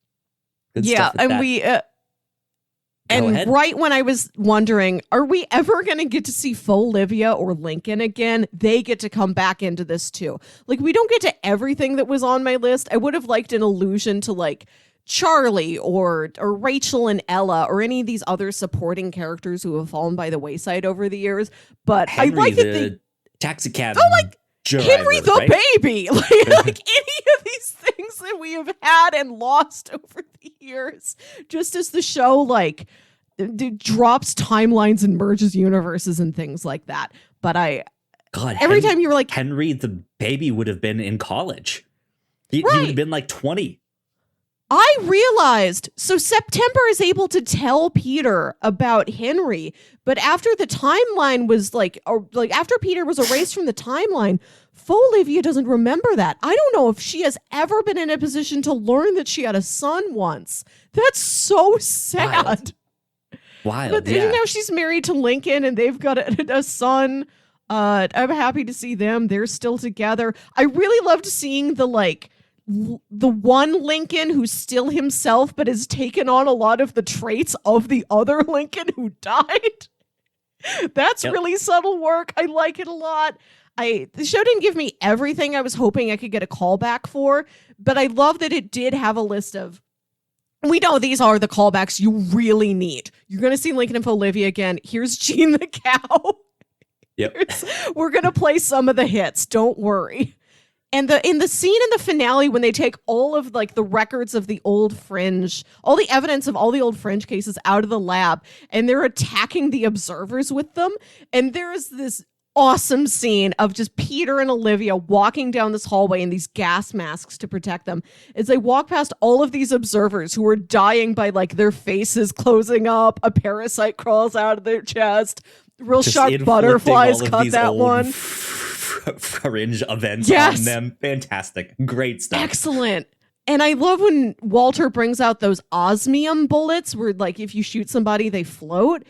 And right when I was wondering, are we ever going to get to see Olivia or Lincoln again? They get to come back into this too. Like, we don't get to everything that was on my list. I would have liked an allusion to like Charlie or Rachel and Ella or any of these other supporting characters who have fallen by the wayside over the years. But Henry, I like that they taxi cab. Oh, like driver, Henry the right? baby. Like any of these things that we have had and lost over the years. Just as the show like drops timelines and merges universes and things like that. But every time you were like, Henry the baby would have been in college. He would have been like 20. I realized, so September is able to tell Peter about Henry, but after the timeline was after Peter was erased from the timeline, Olivia doesn't remember that. I don't know if she has ever been in a position to learn that she had a son once. That's so sad. Wild. But now she's married to Lincoln and they've got a son. I'm happy to see them. They're still together. I really loved seeing the one Lincoln who's still himself but has taken on a lot of the traits of the other Lincoln who died. That's really subtle work. I like it a lot. The show didn't give me everything I was hoping I could get a callback for, but I love that it did have a list of, we know these are the callbacks you really need. You're going to see Lincoln and Olivia again. Here's Gene the cow. Yep. We're going to play some of the hits. Don't worry. And in the scene in the finale, when they take all of like the records of the old Fringe, all the evidence of all the old Fringe cases out of the lab, and they're attacking the observers with them. And there's this awesome scene of just Peter and Olivia walking down this hallway in these gas masks to protect them as they walk past all of these observers who are dying by like their faces closing up. A parasite crawls out of their chest. Real just sharp butterflies cut that one. Fringe events on them. Fantastic. Great stuff. Excellent. And I love when Walter brings out those osmium bullets where like if you shoot somebody, they float.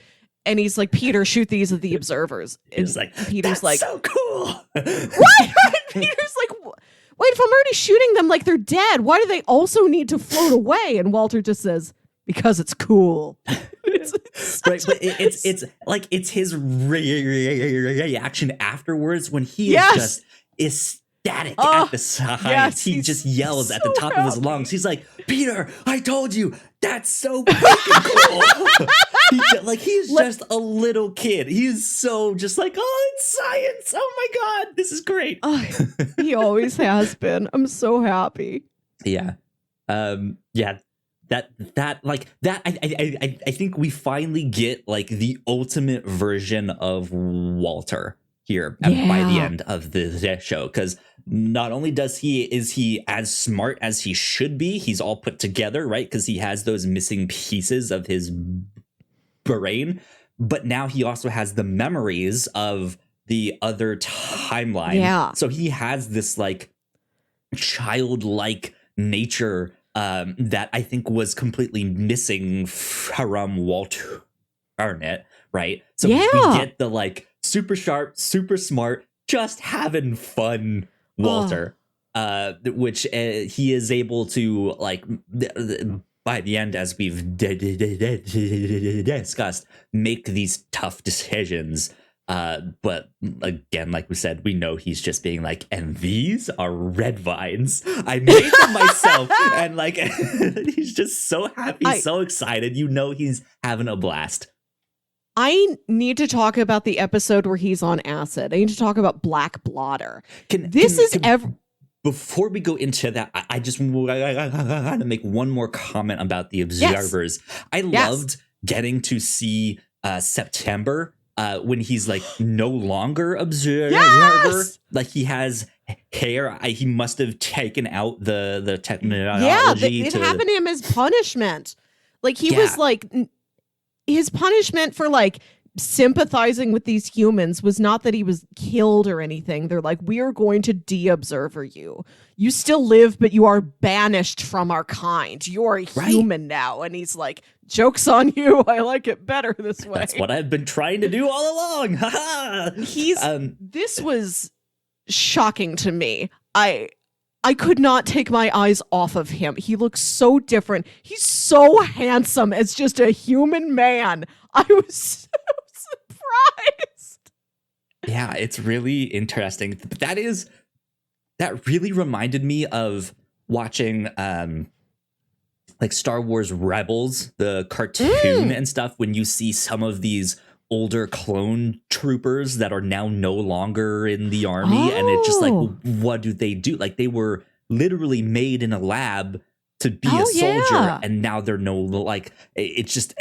And he's like, Peter, shoot these at the observers. He's like, Peter's that's so cool. Right? Peter's like, wait, if I'm already shooting them like they're dead, why do they also need to float away? And Walter just says, because it's cool. It's like it's his reaction afterwards when he is just ecstatic at the science. Yes, he just yells at the top of his lungs. He's like, Peter, I told you, that's so freaking cool. He's just a little kid. He's so just like, oh, it's science. Oh my God, this is great. He always has been. I'm so happy. Yeah. That I think we finally get like the ultimate version of Walter here by the end of the show, because not only is he as smart as he should be, he's all put together, right? Because he has those missing pieces of his brain, but now he also has the memories of the other timeline. Yeah. So he has this like childlike nature that I think was completely missing from Walter Arnett, right? So we get the like super sharp, super smart, just having fun Walter, which he is able to like by the end, as we've discussed, make these tough decisions. But again, like we said, we know he's just being like, and these are red vines. I made them myself. And like, he's just so happy, so excited. You know, he's having a blast. I need to talk about the episode where he's on acid. I need to talk about Black Blotter. Before we go into that, I just want to make one more comment about the observers. Yes. I loved getting to see September when he's like no longer observer. Yes! Like he has hair. He must have taken out the technology. Yeah, it happened to him as punishment. Like he was like, his punishment for like sympathizing with these humans was not that he was killed or anything. They're like, we are going to de-observer you. You still live, but you are banished from our kind. You're a human now. And he's like, joke's on you. I like it better this way. That's what I've been trying to do all along. This was shocking to me. I could not take my eyes off of him. He looks so different. He's so handsome as just a human man. I was so surprised. Yeah, it's really interesting. That really reminded me of watching like Star Wars Rebels, the cartoon and stuff, when you see some of these older clone troopers that are now no longer in the army. And it's just like, what do they do? Like they were literally made in a lab to be a soldier, and now they're no, like, it's just,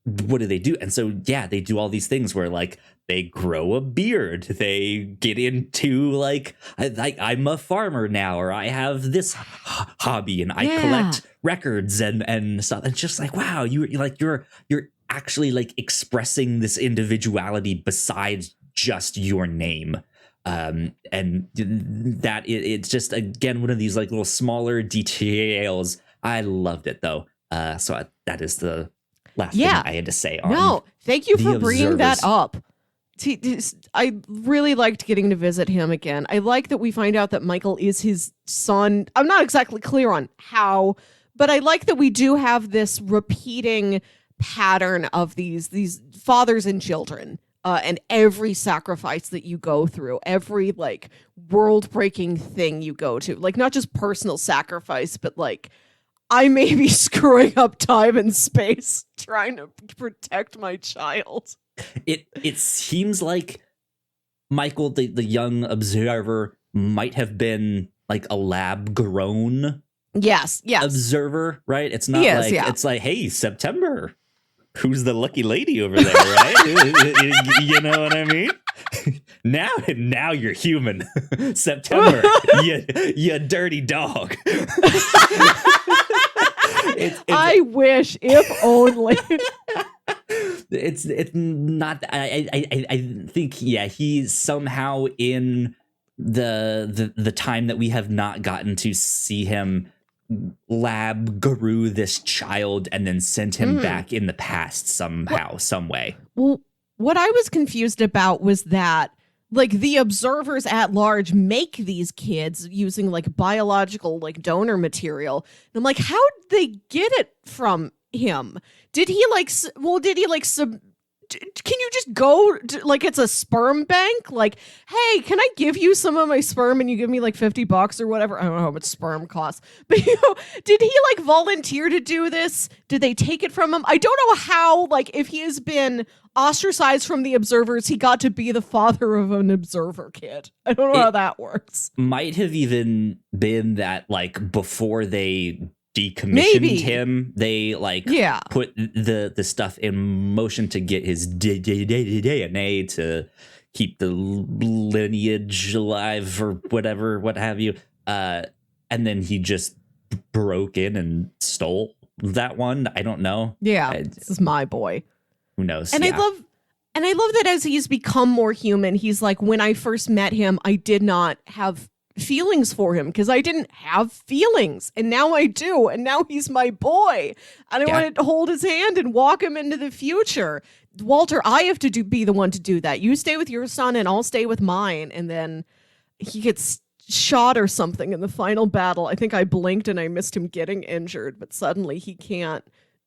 what do they do? And so, yeah, they do all these things where like they grow a beard, they get into like I'm a farmer now, or I have this hobby and I collect records and stuff. It's just like, wow, you're actually like expressing this individuality besides just your name. And that it's just, again, one of these like little smaller details. I loved it though. So that is the last thing I had to say on. No, thank you for bringing that up. I really liked getting to visit him again. I like that we find out that Michael is his son. I'm not exactly clear on how, but I like that we do have this repeating pattern of these fathers and children, and every sacrifice that you go through, every like world-breaking thing you go to, like not just personal sacrifice, but like I may be screwing up time and space trying to protect my child. It seems like Michael, the young observer, might have been like a lab grown observer, right? It's not it's like, hey, September, who's the lucky lady over there, right? You know what I mean? Now you're human. September, you dirty dog. I wish, if only. It's not. I think he's somehow in the time that we have not gotten to see him lab grew this child and then sent him back in the past somehow, some way. Well, what I was confused about was that like the observers at large make these kids using like biological like donor material. And I'm like, how did they get it from him? Did he like, can you just go to, like, it's a sperm bank? Like, hey, can I give you some of my sperm and you give me like $50 or whatever? I don't know how much sperm costs, but did he like volunteer to do this? Did they take it from him? I don't know how, like, if he has been ostracized from the observers, he got to be the father of an observer kid. I don't know how that works. Might have even been that like before they decommissioned him, they like put the stuff in motion to get his DNA to keep the lineage alive or whatever, what have you, and then he just broke in and stole that one. I don't know. This is my boy. Who knows? And I love that as he's become more human, he's like, when I first met him, I did not have feelings for him because I didn't have feelings, and now I do, and now he's my boy, and I want to hold his hand and walk him into the future. Walter, I have to be the one to do that. You stay with your son and I'll stay with mine. And then he gets shot or something in the final battle. I think I blinked and I missed him getting injured, but suddenly he can't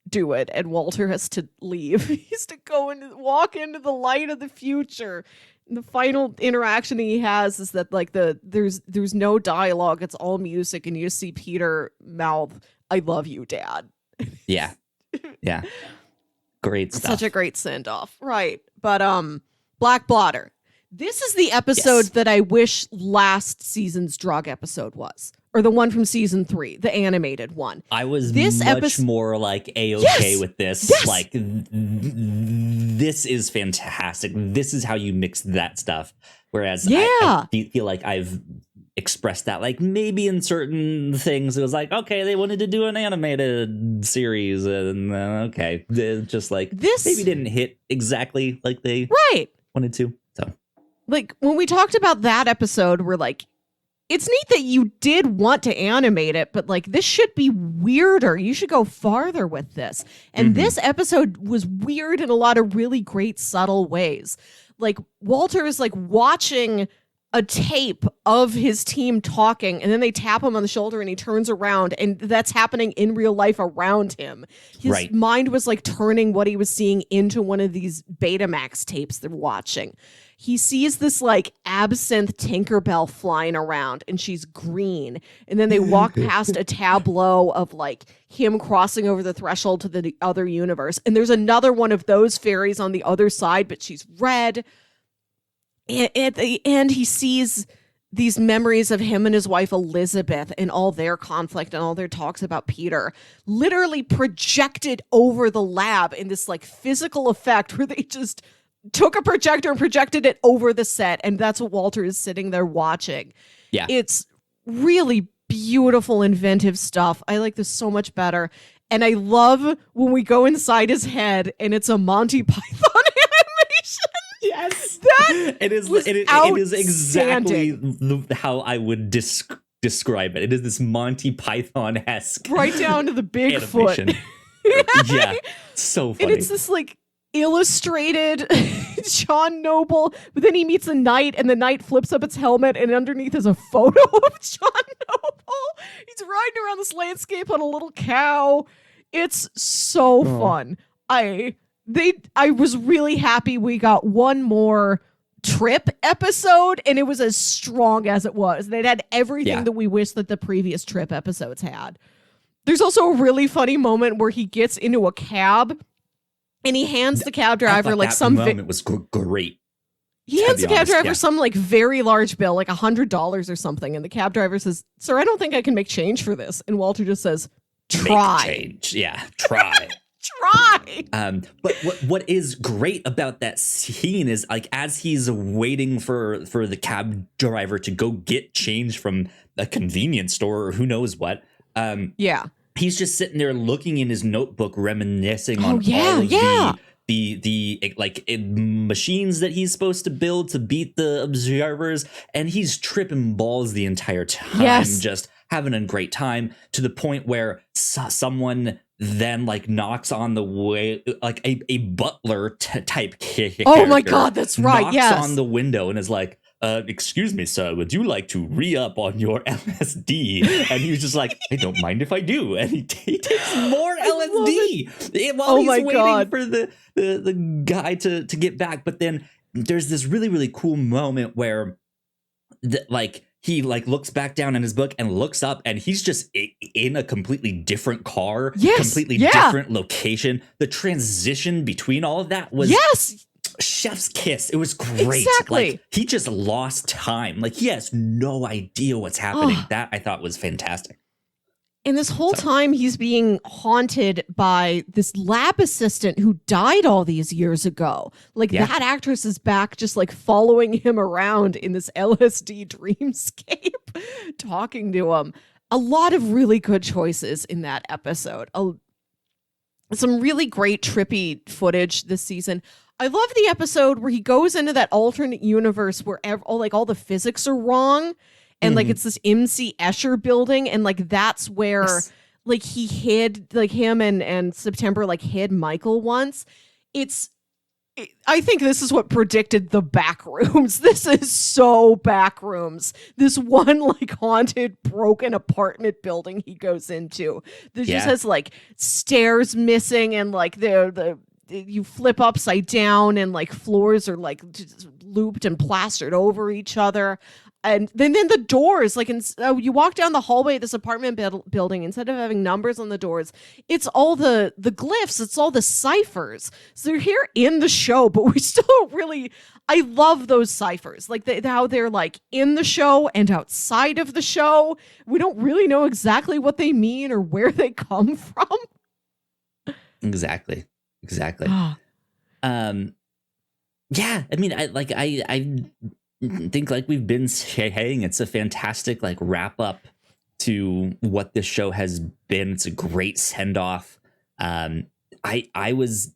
do it, and Walter has to leave. He has to go and walk into the light of the future. And the final interaction he has is that like there's no dialogue, it's all music, and you just see Peter mouth, "I love you, Dad." Yeah. Great stuff. Such a great send-off. Right. But Black Blotter. This is the episode that I wish last season's drug episode was. Or the one from season 3, the animated one. I was much more like A-okay with this. Yes. Like, this is fantastic. This is how you mix that stuff. Whereas I feel like I've expressed that, like, maybe in certain things it was like, okay, they wanted to do an animated series, and okay, just like this maybe didn't hit exactly like they wanted to. So, like, when we talked about that episode, we're like, it's neat that you did want to animate it, but like this should be weirder. You should go farther with this. And this episode was weird in a lot of really great subtle ways. Like Walter is like watching a tape of his team talking, and then they tap him on the shoulder and he turns around, and that's happening in real life around him. His mind was like turning what he was seeing into one of these Betamax tapes they're watching. He sees this like absinthe Tinkerbell flying around, and she's green. And then they walk past a tableau of like him crossing over the threshold to the other universe. And there's another one of those fairies on the other side, but she's red. And at the end, he sees these memories of him and his wife Elizabeth and all their conflict and all their talks about Peter literally projected over the lab in this like physical effect where they just took a projector and projected it over the set. And that's what Walter is sitting there watching. Yeah. It's really beautiful, inventive stuff. I like this so much better. And I love when we go inside his head and it's a Monty Python animation. Yes, it is exactly how I would describe it. It is this Monty Python-esque, right down to the Bigfoot. Yeah, so funny. And it's this like illustrated John Noble, but then he meets a knight, and the knight flips up its helmet, and underneath is a photo of John Noble. He's riding around this landscape on a little cow. It's so fun. I was really happy we got one more trip episode, and it was as strong as it was. They'd had everything that we wish that the previous trip episodes had. There's also a really funny moment where he gets into a cab and he hands the cab driver like some moment was great. He hands the cab driver some like very large bill, like $100 or something, and the cab driver says, "Sir, I don't think I can make change for this." And Walter just says, "Try." Make change. Yeah, try. Try. But what is great about that scene is like as he's waiting for the cab driver to go get change from a convenience store or who knows what. He's just sitting there looking in his notebook, reminiscing on all of the like machines that he's supposed to build to beat the observers, and he's tripping balls the entire time, just having a great time to the point where someone then like knocks on the way, like a butler type character. Oh my God, that's right. Knocks on the window and is like, "Excuse me, sir, would you like to re-up on your LSD?" And he was just like, "I don't mind if I do." And he takes more LSD while he's waiting for the guy to get back. But then there's this really, really cool moment where he like looks back down in his book and looks up, and he's just in a completely different car, completely different location. The transition between all of that was chef's kiss. It was great. Exactly. Like, he just lost time. Like he has no idea what's happening. That I thought was fantastic. And this whole time he's being haunted by this lab assistant who died all these years ago. Like that actress is back just like following him around in this LSD dreamscape, talking to him. A lot of really good choices in that episode. Some really great trippy footage this season. I love the episode where he goes into that alternate universe where all the physics are wrong. and like it's this MC Escher building, and like that's where Yes. like he hid, like him and September like hid Michael once. I think this is what predicted the back rooms. This is so back rooms. This one like haunted, broken apartment building he goes into that just has like stairs missing, and like the you flip upside down, and like floors are like just looped and plastered over each other. And then the doors, like you walk down the hallway of this apartment building, instead of having numbers on the doors, it's all the glyphs, it's all the ciphers. So they're here in the show, but we still don't really. I love those ciphers, like how they're like in the show and outside of the show. We don't really know exactly what they mean or where they come from. Exactly. Ah. Yeah, I mean, I think like we've been saying, it's a fantastic like wrap up to what this show has been. It's a great send off. I was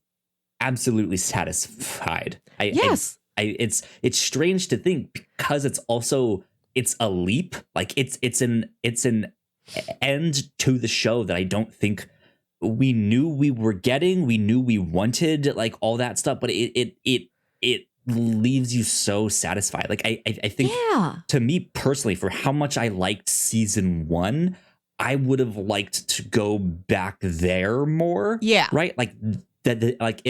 absolutely satisfied. Yes. It's strange to think, because it's a leap. Like it's an end to the show that I don't think we knew we were getting. We knew we wanted, like all that stuff, but it leaves you so satisfied. Like I think, to me personally, for how much I liked season 1, I would have liked to go back there more. Yeah. Right. Like that. Like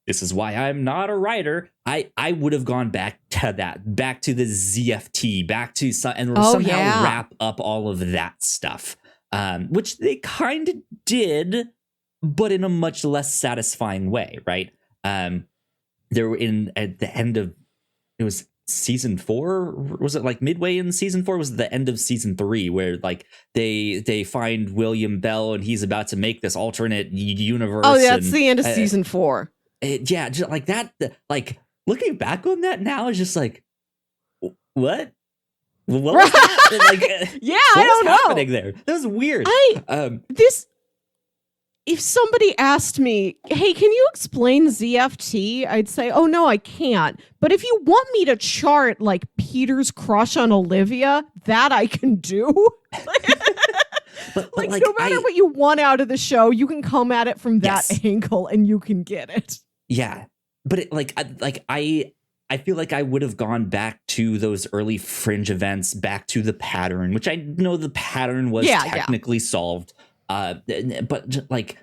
this is why I'm not a writer. I would have gone back to that, back to the ZFT, back to somehow wrap up all of that stuff, which they kind of did, but in a much less satisfying way. Right. There were at the end of, it was season 4, was it like midway in season 4? Was it the end of season 3 where like they find William Bell and he's about to make this alternate universe? Oh, that's the end of season 4. Yeah, just like that. Like looking back on that now is just like, what was that? Like, I don't know. Happening there? That was weird. If somebody asked me, hey, can you explain ZFT? I'd say, oh, no, I can't. But if you want me to chart like Peter's crush on Olivia, that I can do. but like no matter what you want out of the show, you can come at it from that angle and you can get it. Yeah. But I feel like I would have gone back to those early Fringe events, back to the pattern, which I know the pattern was technically solved. But like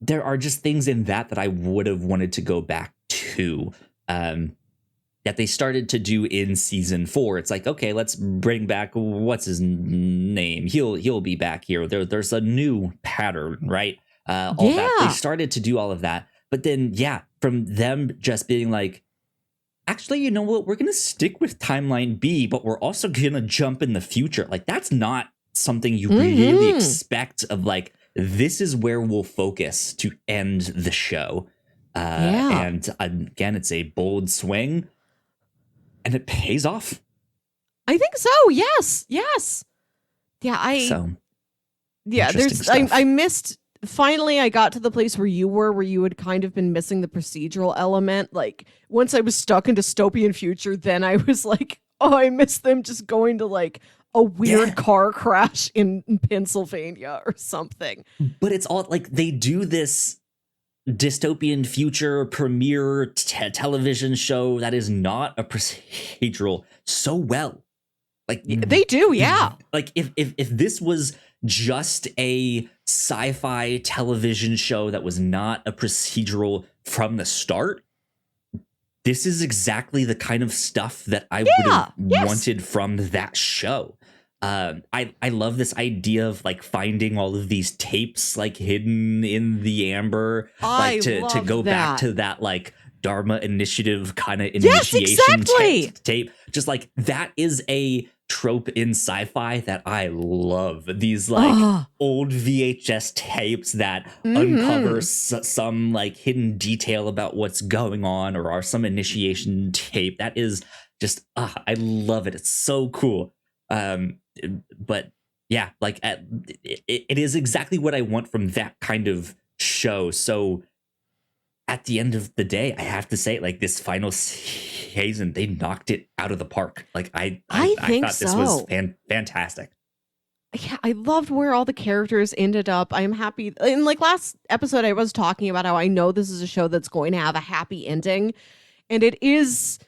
there are just things in that I would have wanted to go back to, that they started to do in season 4. It's like, okay, let's bring back, what's his name? He'll be back here. There's a new pattern, right? That they started to do all of that, but then from them just being like, actually, you know what? We're gonna stick with timeline B, but we're also gonna jump in the future. Like that's not something you really expect of like, this is where we'll focus to end the show. And again, it's a bold swing and it pays off. I think so. Yes. Yeah. I missed, finally I got to the place where you had kind of been missing the procedural element. Like once I was stuck in dystopian future, then I was like, oh, I missed them just going to like a weird car crash in Pennsylvania or something. But it's all like they do this dystopian future premiere television show that is not a procedural so well. Like they do, yeah. Like if this was just a sci-fi television show that was not a procedural from the start, this is exactly the kind of stuff that I would have wanted from that show. I love this idea of like finding all of these tapes like hidden in the amber, like to go back to that like Dharma Initiative kind of initiation tape. Just like that is a trope in sci-fi that I love. These like old VHS tapes that uncover some like hidden detail about what's going on, or are some initiation tape. That is just I love it. It's so cool. But yeah, like it is exactly what I want from that kind of show. So at the end of the day, I have to say, like, this final season Hazen, they knocked it out of the park. Like I think thought this was so. fantastic. Yeah, I loved where all the characters ended up. I'm happy. In like last episode, I was talking about how I know this is a show that's going to have a happy ending. And it is,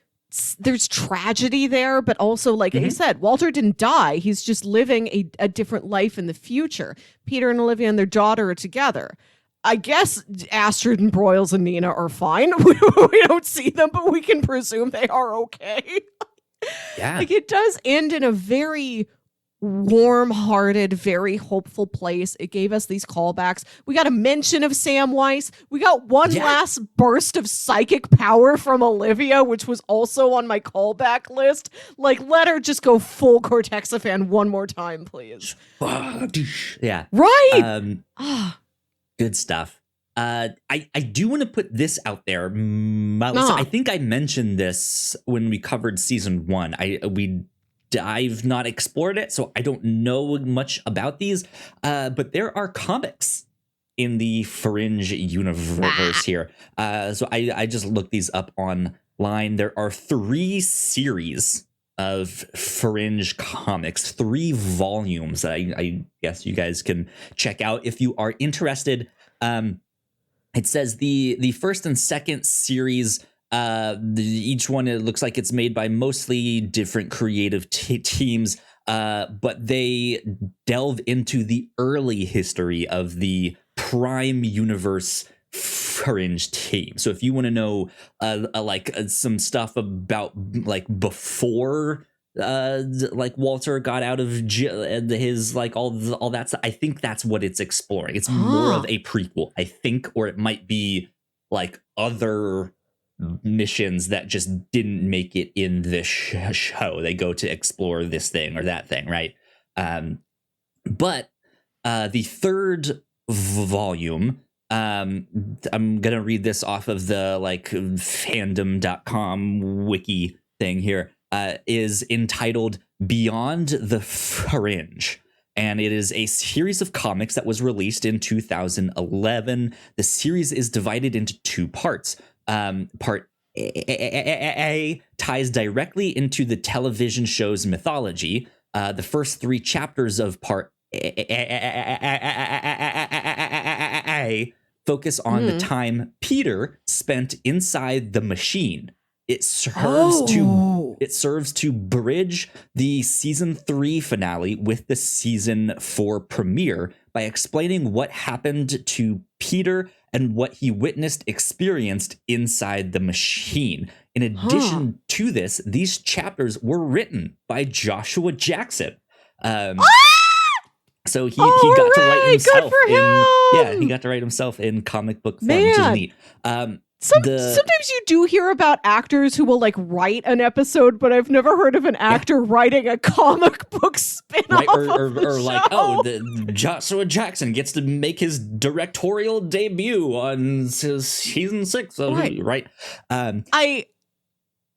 there's tragedy there, but also, like I said, Walter didn't die. He's just living a different life in the future. Peter and Olivia and their daughter are together. I guess Astrid and Broyles and Nina are fine. We don't see them, but we can presume they are okay. Yeah. Like, it does end in a very warm-hearted, very hopeful place. It gave us these callbacks. We got a mention of Samwise. We got one last burst of psychic power from Olivia, which was also on my callback list. Like, let her just go full Cortexiphan one more time, please. Yeah. Right. Good stuff. I do want to put this out there, Melissa. I think I mentioned this when we covered season 1. I've not explored it, so I don't know much about these. But there are comics in the Fringe universe here. So I just looked these up online. There are 3 series of Fringe comics, 3 volumes that I guess you guys can check out if you are interested. It says the first and second series, each one, it looks like it's made by mostly different creative teams, but they delve into the early history of the Prime Universe Fringe team. So if you want to know some stuff about like before like Walter got out of his like all that stuff, I think that's what it's exploring. It's more of a prequel, I think, or it might be like other missions that just didn't make it in this show. They go to explore this thing or that thing, right? But the third volume, I'm gonna read this off of the like fandom.com wiki thing here, is entitled Beyond the Fringe. And it is a series of comics that was released in 2011. The series is divided into 2 parts. Part A ties directly into the television show's mythology. The first 3 chapters of part A focus on the time Peter spent inside the machine. It serves to bridge the season 3 finale with the season 4 premiere by explaining what happened to Peter and what he experienced inside the machine. In addition to this, these chapters were written by Joshua Jackson. So he got to write himself he got to write himself in comic book form, which is neat. Sometimes you do hear about actors who will like write an episode, but I've never heard of an actor writing a comic book spin-off or like, Joshua Jackson gets to make his directorial debut on season 6 of right.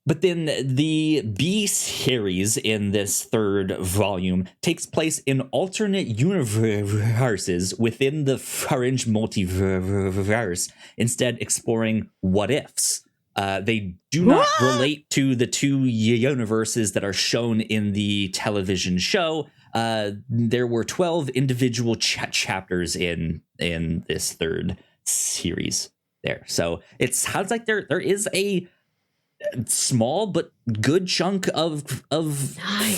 But then the B series in this third volume takes place in alternate universes within the Fringe multiverse, instead exploring what ifs. They do not relate to the 2 universes that are shown in the television show. There were 12 individual chapters in this third series there. So it sounds like there is a small but good chunk of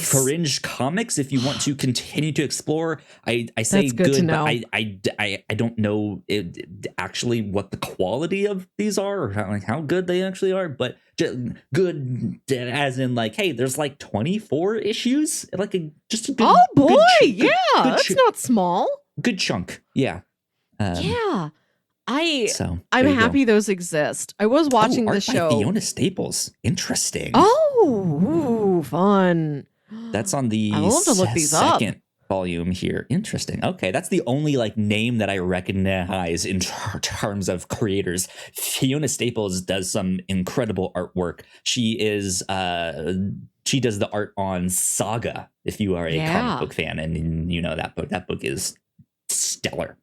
Fringe comics if you want to continue to explore. I say good, but I don't know actually what the quality of these are or how good they actually are, but just good as in like, hey, there's like 24 issues, like just a good, that's not small. Good chunk, yeah. I'm happy those exist. I was watching the show. By Fiona Staples. Interesting. Fun. That's on the second volume here. Interesting. Okay, that's the only like name that I recognize in terms of creators. Fiona Staples does some incredible artwork. She does the art on Saga. If you are a comic book fan, and you know that book. That book is stellar.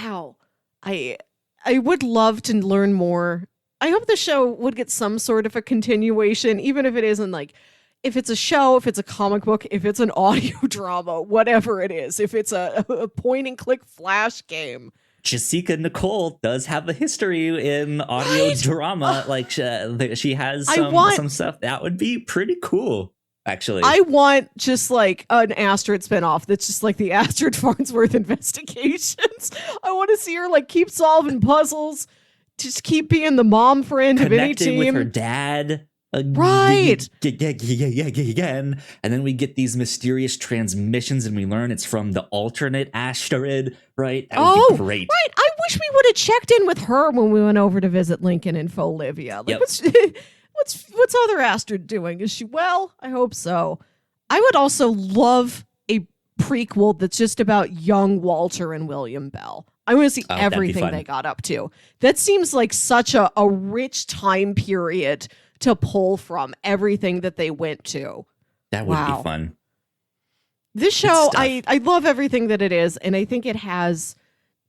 Wow. I would love to learn more I hope the show would get some sort of a continuation, even if it isn't like, if it's a show, if it's a comic book, if it's an audio drama, whatever it is, if it's a point and click flash game. Jessica Nicole does have a history in audio drama. Like she has some stuff that would be pretty cool. Actually, I want just like an Astrid spinoff that's just like the Astrid Farnsworth investigations. I want to see her like keep solving puzzles, just keep being the mom friend of any team. With her dad. Right. Again. And then we get these mysterious transmissions and we learn it's from the alternate Astrid, right? That would be great. Right. I wish we would have checked in with her when we went over to visit Lincoln and Folivia. Like, what's other Astrid doing? Is she well? I hope so. I would also love a prequel that's just about young Walter and William Bell. I want to see everything they got up to. That seems like such a rich time period to pull from, everything that they went to. That would be fun. This show, I love everything that it is, and I think it has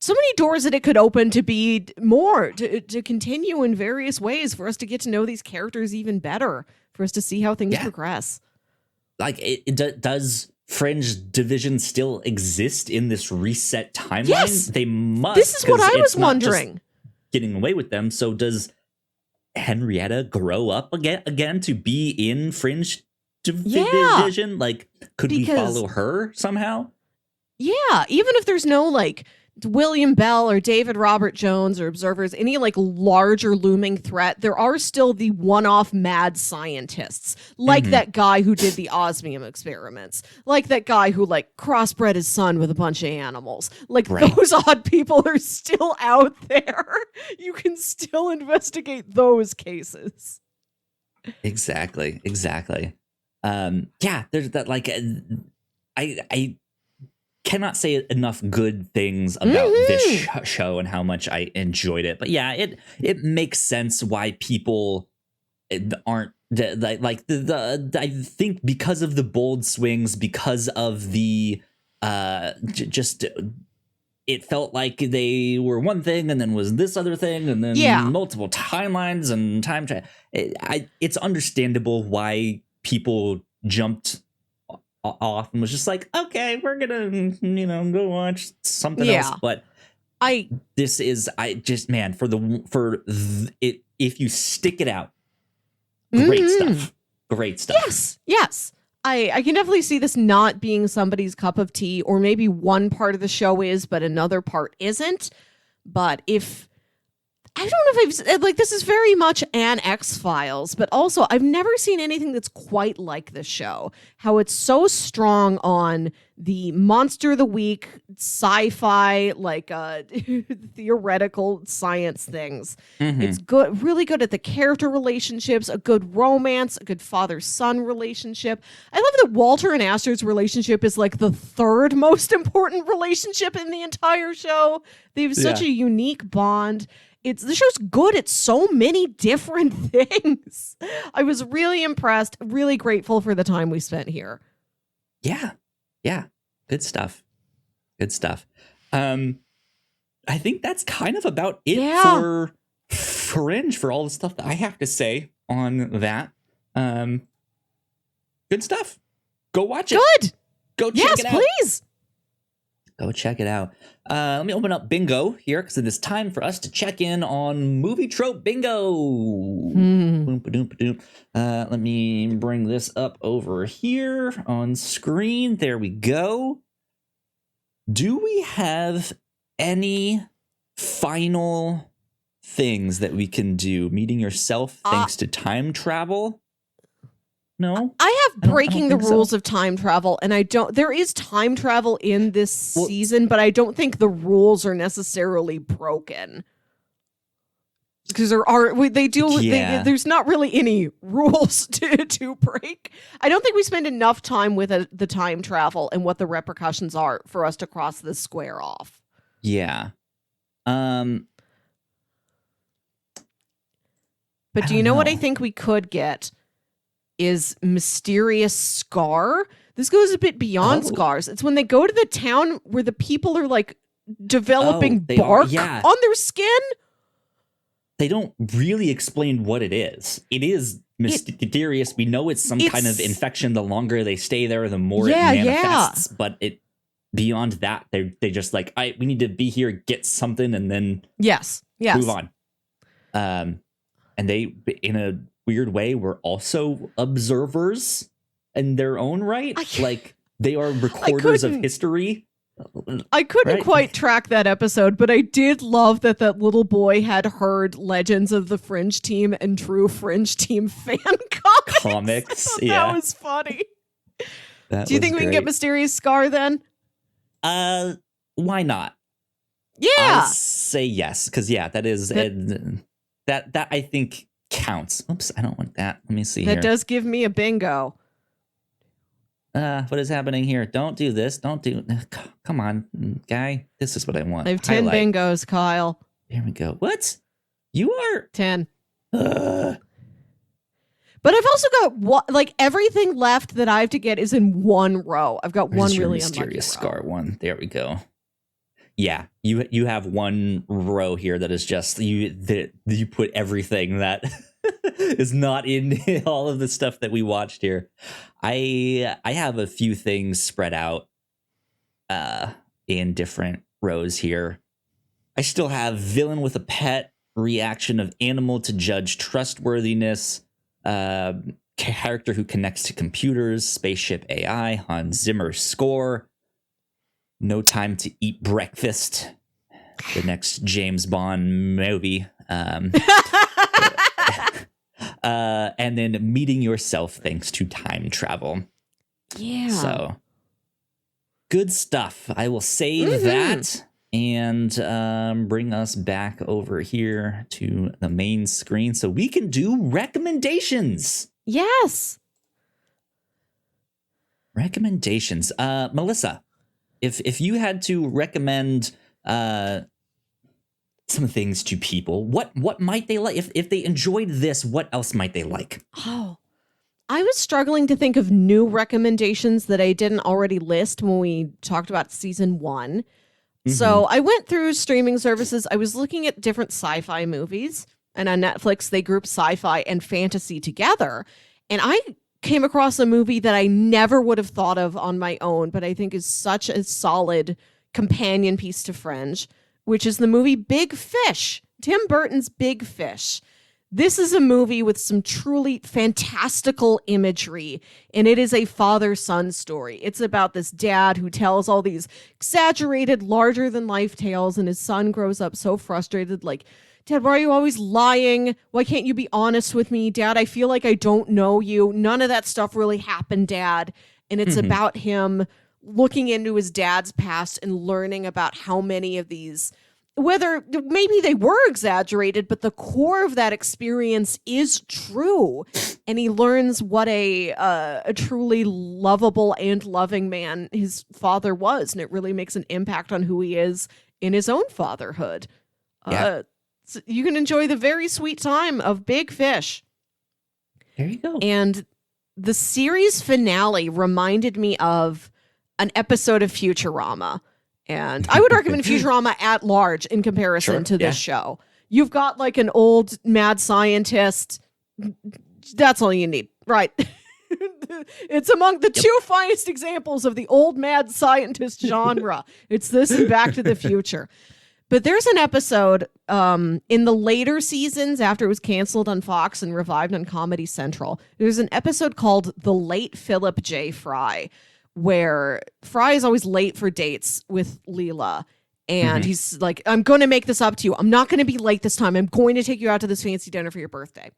so many doors that it could open to be more, to continue in various ways, for us to get to know these characters even better, for us to see how things progress. Like, does Fringe Division still exist in this reset timeline? Yes! They must. This is what I was wondering. Getting away with them, so does Henrietta grow up again to be in Fringe Division? Like, could we follow her somehow? Yeah, even if there's no like William Bell or David Robert Jones or observers, any like larger looming threat, there are still the one-off mad scientists, like that guy who did the osmium experiments, like that guy who like crossbred his son with a bunch of animals. Like those odd people are still out there. You can still investigate those cases. Exactly. Yeah, there's that, like, I cannot say enough good things about this show and how much I enjoyed it. But yeah, it makes sense why people aren't like I think because of the bold swings, because of the just it felt like they were one thing and then was this other thing and then multiple timelines and time. It's understandable why people jumped off and was just like, okay, we're gonna go watch something else. But if you stick it out, great stuff. Yes. I can definitely see this not being somebody's cup of tea, or maybe one part of the show is but another part isn't. But if I don't know if I've like, this is very much an X-Files, but also I've never seen anything that's quite like this show. How it's so strong on the monster of the week, sci-fi, like theoretical science things. It's good, really good at the character relationships, a good romance, a good father-son relationship. I love that Walter and Astrid's relationship is like the third most important relationship in the entire show. They have such a unique bond. The show's good at so many different things. I was really impressed, really grateful for the time we spent here. Yeah. Good stuff. I think that's kind of about it for Fringe, for all the stuff that I have to say on that. Good stuff. Go watch it. Good. Go check it out. Yes, please. Go check it out. Let me open up Bingo here because it is time for us to check in on Movie Trope Bingo. Let me bring this up over here on screen. There we go. Do we have any final things that we can do? Meeting yourself thanks to time travel? No, I have breaking the rules of time travel, and there is time travel in this season, but I don't think the rules are necessarily broken. Because there's not really any rules to break. I don't think we spend enough time with the time travel and what the repercussions are for us to cross this square off. Yeah. But do you know what I think we could get? Is Mysterious Scar. This goes a bit beyond scars. It's when they go to the town where the people are like developing bark on their skin. they don't really explain what it is. It is mysterious. We know it's some kind of infection. The longer they stay there, the more it manifests. But it beyond that, they just like, we need to be here, get something, and then move on. And they, in a weird way, were also observers in their own right. Like, they are recorders of history. I couldn't quite track that episode, but I did love that little boy had heard Legends of the Fringe Team and True Fringe Team fan comics. That was funny. Do you think we can get Mysterious Scar then? Why not? Yeah. I'll say yes, because that is that I think counts. Oops, I don't want that. Let me see here. That does give me a bingo. What is happening here? Don't do this. Don't do. Come on, guy. This is what I want. I have 10 bingos, Kyle. Here we go. What? You are 10. But I've also got everything left that I have to get is in one row. I've got one really Mysterious Scar one. There we go. Yeah, you have one row here that is just you put everything that is not in all of the stuff that we watched here. I have a few things spread out in different rows here. I still have villain with a pet, reaction of animal to judge trustworthiness, character who connects to computers, spaceship AI, Hans Zimmer score, no time to eat breakfast, the next James Bond movie. And then meeting yourself thanks to time travel. Yeah. So good stuff. I will save that and bring us back over here to the main screen so we can do recommendations. Yes. Recommendations. Melissa, if you had to recommend some things to people, what might they like? If they enjoyed this, what else might they like? Oh, I was struggling to think of new recommendations that I didn't already list when we talked about season 1. So I went through streaming services. I was looking at different sci-fi movies, and on Netflix, they group sci-fi and fantasy together. And I came across a movie that I never would have thought of on my own, but I think is such a solid companion piece to Fringe, which is the movie Big Fish, Tim Burton's Big Fish. This is a movie with some truly fantastical imagery, and it is a father-son story. It's about this dad who tells all these exaggerated, larger-than-life tales, and his son grows up so frustrated, like, Dad, why are you always lying? Why can't you be honest with me? Dad, I feel like I don't know you. None of that stuff really happened, Dad. And it's about him looking into his dad's past and learning about how many of these, whether maybe they were exaggerated, but the core of that experience is true. And he learns what a truly lovable and loving man his father was. And it really makes an impact on who he is in his own fatherhood. So you can enjoy the very sweet time of Big Fish. There you go. And the series finale reminded me of an episode of Futurama. And I would recommend Futurama at large in comparison to this show. You've got like an old mad scientist. That's all you need, right? It's among the two finest examples of the old mad scientist genre. It's this and Back to the Future. But there's an episode in the later seasons after it was canceled on Fox and revived on Comedy Central. There's an episode called The Late Philip J. Fry, where Fry is always late for dates with Leela. And he's like, I'm going to make this up to you. I'm not going to be late this time. I'm going to take you out to this fancy dinner for your birthday.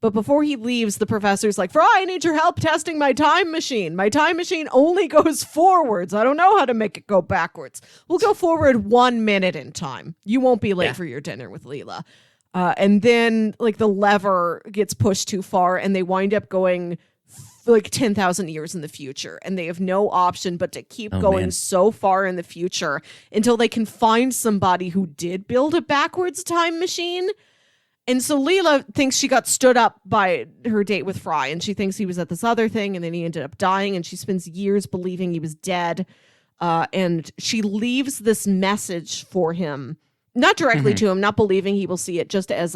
But before he leaves, the professor's like, Fry, I need your help testing my time machine. My time machine only goes forwards. I don't know how to make it go backwards. We'll go forward 1 minute in time. You won't be late for your dinner with Leela. And then like the lever gets pushed too far and they wind up going like 10,000 years in the future. And they have no option but to keep going so far in the future until they can find somebody who did build a backwards time machine. And so Leela thinks she got stood up by her date with Fry, and she thinks he was at this other thing, and then he ended up dying, and she spends years believing he was dead. And she leaves this message for him not directly to him, not believing he will see it, just as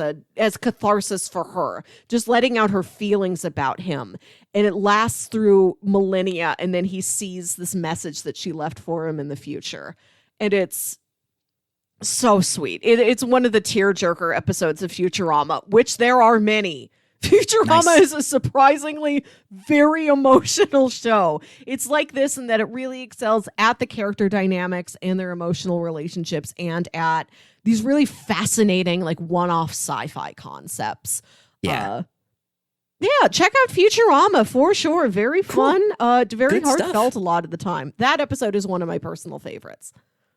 catharsis for her, just letting out her feelings about him. And it lasts through millennia, and then he sees this message that she left for him in the future. And it's so sweet. It's one of the tearjerker episodes of Futurama, which there are many. Futurama is a surprisingly very emotional show. It's like this in that it really excels at the character dynamics and their emotional relationships, and at these really fascinating, like, one-off sci-fi concepts. Yeah. Check out Futurama for sure. Very fun, very Good heartfelt stuff. a lot of the time. That episode is one of my personal favorites.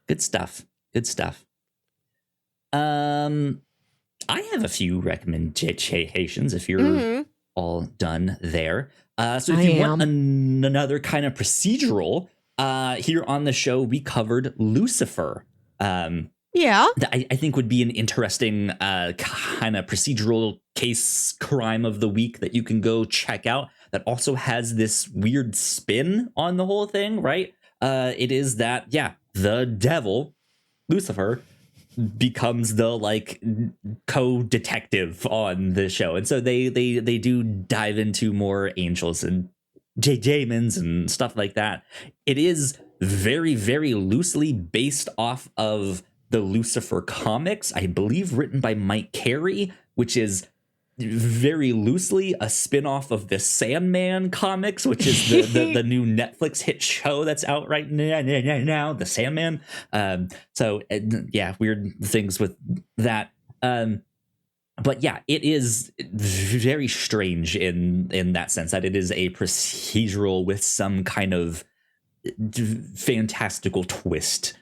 Good stuff. I have a few recommendations if you're all done there. So if you want another kind of procedural, here on the show, we covered Lucifer. That I think would be an interesting kind of procedural case crime of the week that you can go check out, that also has this weird spin on the whole thing, right? It is that, the devil, Lucifer, becomes the, like, co-detective on the show. And so they do dive into more angels and demons and stuff like that. It is very, very loosely based off of the Lucifer comics, I believe written by Mike Carey, which is very loosely a spin-off of the Sandman comics, which is the new Netflix hit show that's out right now, the Sandman. Weird things with that. But yeah, it is very strange in that sense, that it is a procedural with some kind of fantastical twist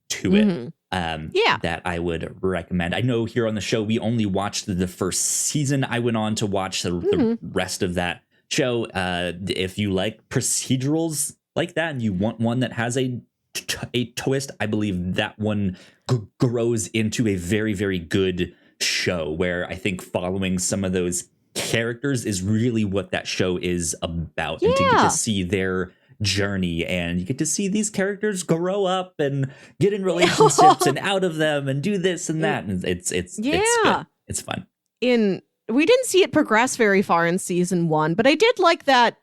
to it. That I would recommend. I know here on the show we only watched the first season. I went on to watch the rest of that show. If you like procedurals like that and you want one that has a twist, I believe that one grows into a very, very good show, where I think following some of those characters is really what that show is about. And to get to see their journey, and you get to see these characters grow up and get in relationships and out of them and do this and that, and it's good. It's fun. We didn't see it progress very far in season 1, but I did like that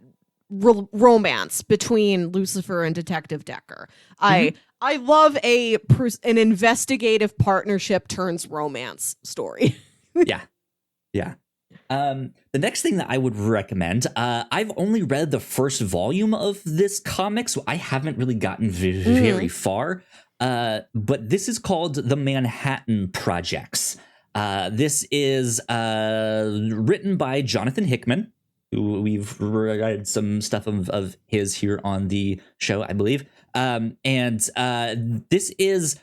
romance between Lucifer and Detective Decker. I love an investigative partnership turns romance story. Yeah. The next thing that I would recommend, I've only read the first volume of this comic, so I haven't really gotten very far. But this is called The Manhattan Projects. This is written by Jonathan Hickman, who we've read some stuff of his here on the show, I believe. This is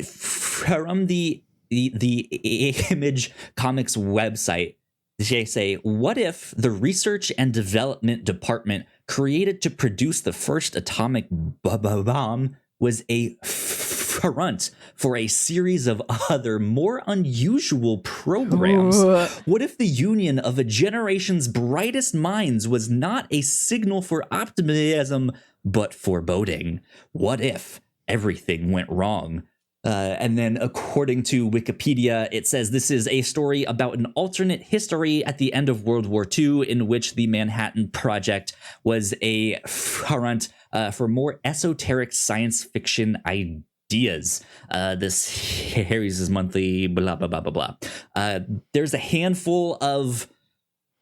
from the Image Comics website. They say, what if the research and development department created to produce the first atomic bomb was a front for a series of other more unusual programs? What if the union of a generation's brightest minds was not a signal for optimism, but foreboding? What if everything went wrong? And then according to Wikipedia, it says this is a story about an alternate history at the end of World War II in which the Manhattan Project was a front for more esoteric science fiction ideas. This series is monthly, blah, blah, blah, blah, blah. There's a handful of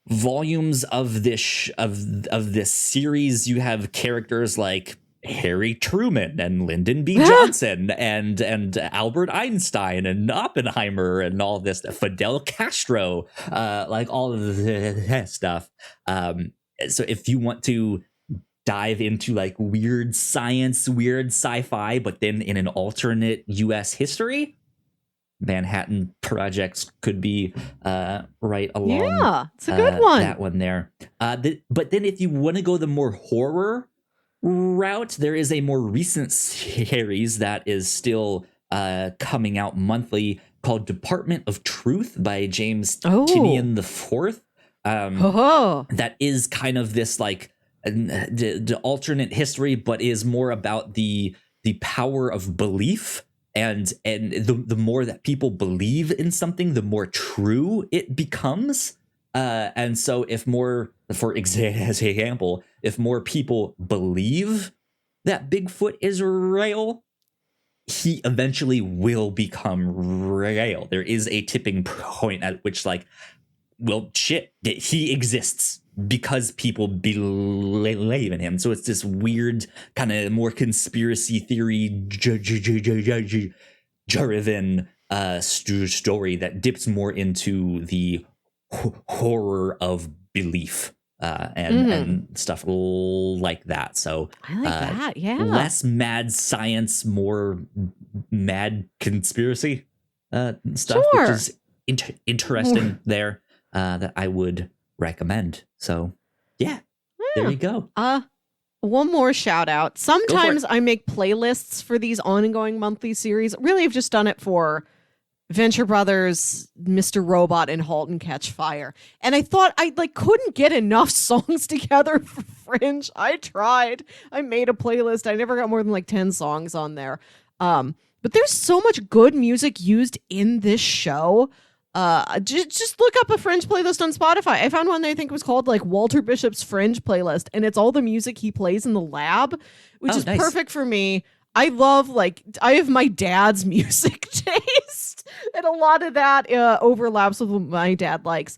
volumes of this series. You have characters like Harry Truman and Lyndon B. Johnson and Albert Einstein and Oppenheimer and all this, Fidel Castro, like all of this stuff. So if you want to dive into like weird science, weird sci-fi, but then in an alternate U.S. history, Manhattan Projects could be right along. Yeah, it's a good one. That one there. But then if you want to go the more horror route, there is a more recent series that is still coming out monthly called Department of Truth by James Tynion IV. That is kind of this like the alternate history, but is more about the power of belief and the more that people believe in something, the more true it becomes. And so if more, for example, if more people believe that Bigfoot is real, he eventually will become real. There is a tipping point at which, like, well, shit, he exists because people believe in him. So it's this weird kind of more conspiracy theory driven story that dips more into the horror of belief and stuff like that. So I like that. Yeah. less mad science, more mad conspiracy stuff, Sure. which is interesting there, that I would recommend. So yeah, there you go. One more shout out. Sometimes I make playlists for these ongoing monthly series. Really, I've just done it for Venture Brothers, Mr. Robot, and Halt and Catch Fire. And I thought I couldn't get enough songs together for Fringe. I tried. I made a playlist. I never got more than 10 songs on there. But there's so much good music used in this show. Just look up a Fringe playlist on Spotify. I found one that I think was called Walter Bishop's Fringe playlist, and it's all the music he plays in the lab, which is nice. perfect for me. I love I have my dad's music taste, and a lot of that overlaps with what my dad likes.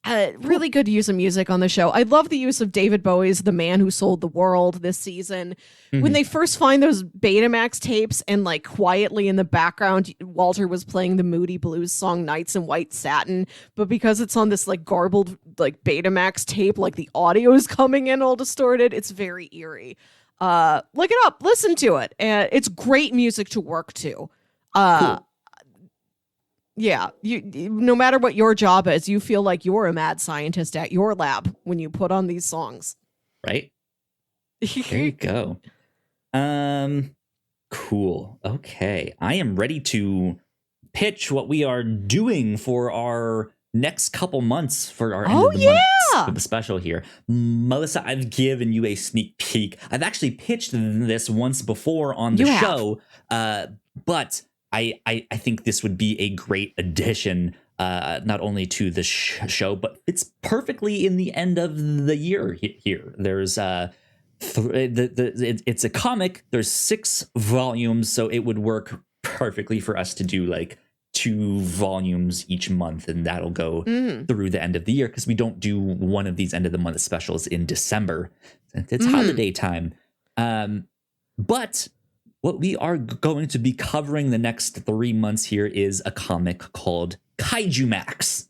Really good use of music on the show. I love the use of David Bowie's "The Man Who Sold the World" this season. When they first find those Betamax tapes and quietly in the background, Walter was playing the Moody Blues song "Nights in White Satin," but because it's on this garbled Betamax tape, the audio is coming in all distorted. It's very eerie. Look it up, listen to it, and it's great music to work to. Cool. Yeah, you no matter what your job is, you feel like you're a mad scientist at your lab when you put on these songs. Right? There you go. Cool. Okay. I am ready to pitch what we are doing for our next couple months for our end of the month special here. Melissa, I've given you a sneak peek. I've actually pitched this once before on the show, but I think this would be a great addition, not only to the show, but fits perfectly in the end of the year here. There's it's a comic. There's 6 volumes, so it would work perfectly for us to do 2 volumes each month, and that'll go through the end of the year, because we don't do one of these end of the month specials in December. It's holiday time. But what we are going to be covering the next 3 months here is a comic called Kaiju Max.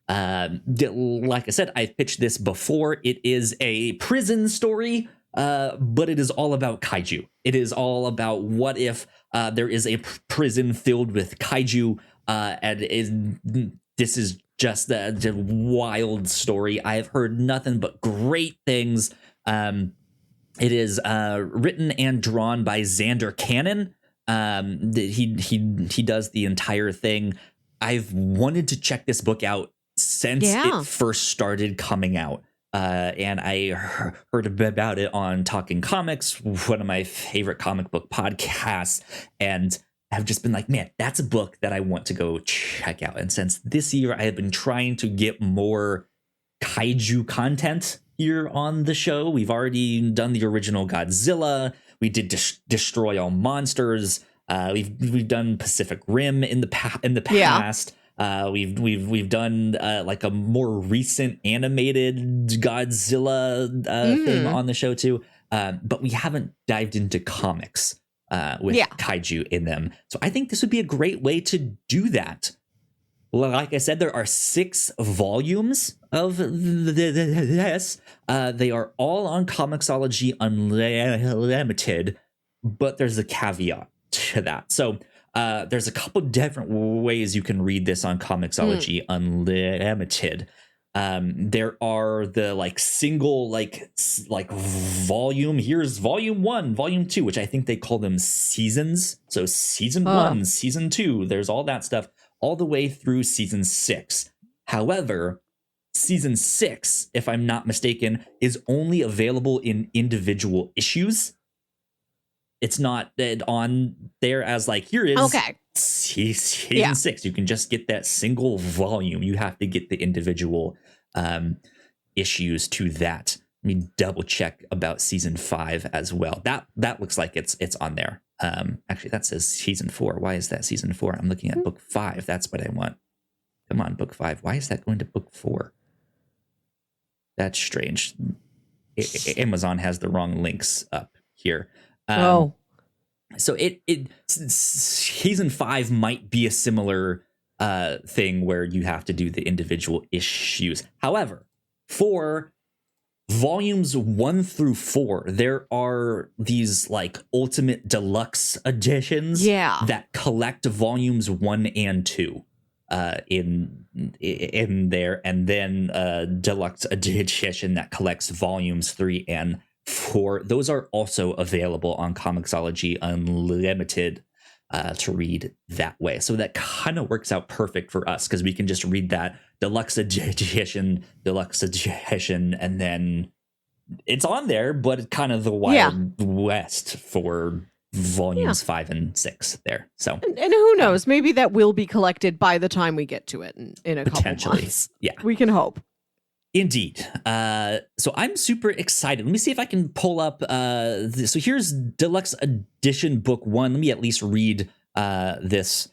Like I said, I've pitched this before. It is a prison story, but it is all about kaiju. It is all about what if there is a prison filled with kaiju, and this is just a wild story. I have heard nothing but great things. It is written and drawn by Xander Cannon. He does the entire thing. I've wanted to check this book out since it first started coming out. And I heard about it on Talking Comics, one of my favorite comic book podcasts. And I've just been like, man, that's a book that I want to go check out. And since this year, I have been trying to get more kaiju content here on the show. We've already done the original Godzilla. We did Destroy All Monsters. We've done Pacific Rim in the past. We've done a more recent animated Godzilla thing on the show too. But we haven't dived into comics with kaiju in them. So I think this would be a great way to do that. Like I said, there are 6 volumes of this. They are all on Comixology Unlimited, but there's a caveat to that. So there's a couple different ways you can read this on Comixology Unlimited. There are the single volume. Here's volume 1, volume 2, which I think they call them seasons. So season 1, season 2, there's all that stuff, all the way through season 6. However, season 6, if I'm not mistaken, is only available in individual issues. It's not on there as like, here is Okay. season Yeah. 6. You can just get that single volume. You have to get the individual issues to that. Let me double check about season 5 as well. That looks like it's on there. Actually, that says season 4. Why is that season 4? I'm looking at book 5. That's what I want. Come on, book 5. Why is that going to book 4? That's strange. Amazon has the wrong links up here. So it season 5 might be a similar thing where you have to do the individual issues. However, for volumes 1 through 4, there are these like ultimate deluxe editions that collect volumes 1 and 2 in there, and then deluxe edition that collects volumes 3 and 4. Those are also available on Comixology Unlimited to read that way. So that kind of works out perfect for us because we can just read that deluxe edition, and then it's on there, but it's kind of the Wild West for volumes 5 and 6 there. So and who knows, maybe that will be collected by the time we get to it in a couple months. Yeah, we can hope. Indeed. So I'm super excited. Let me see if I can pull up this. So here's deluxe edition book 1. Let me at least read this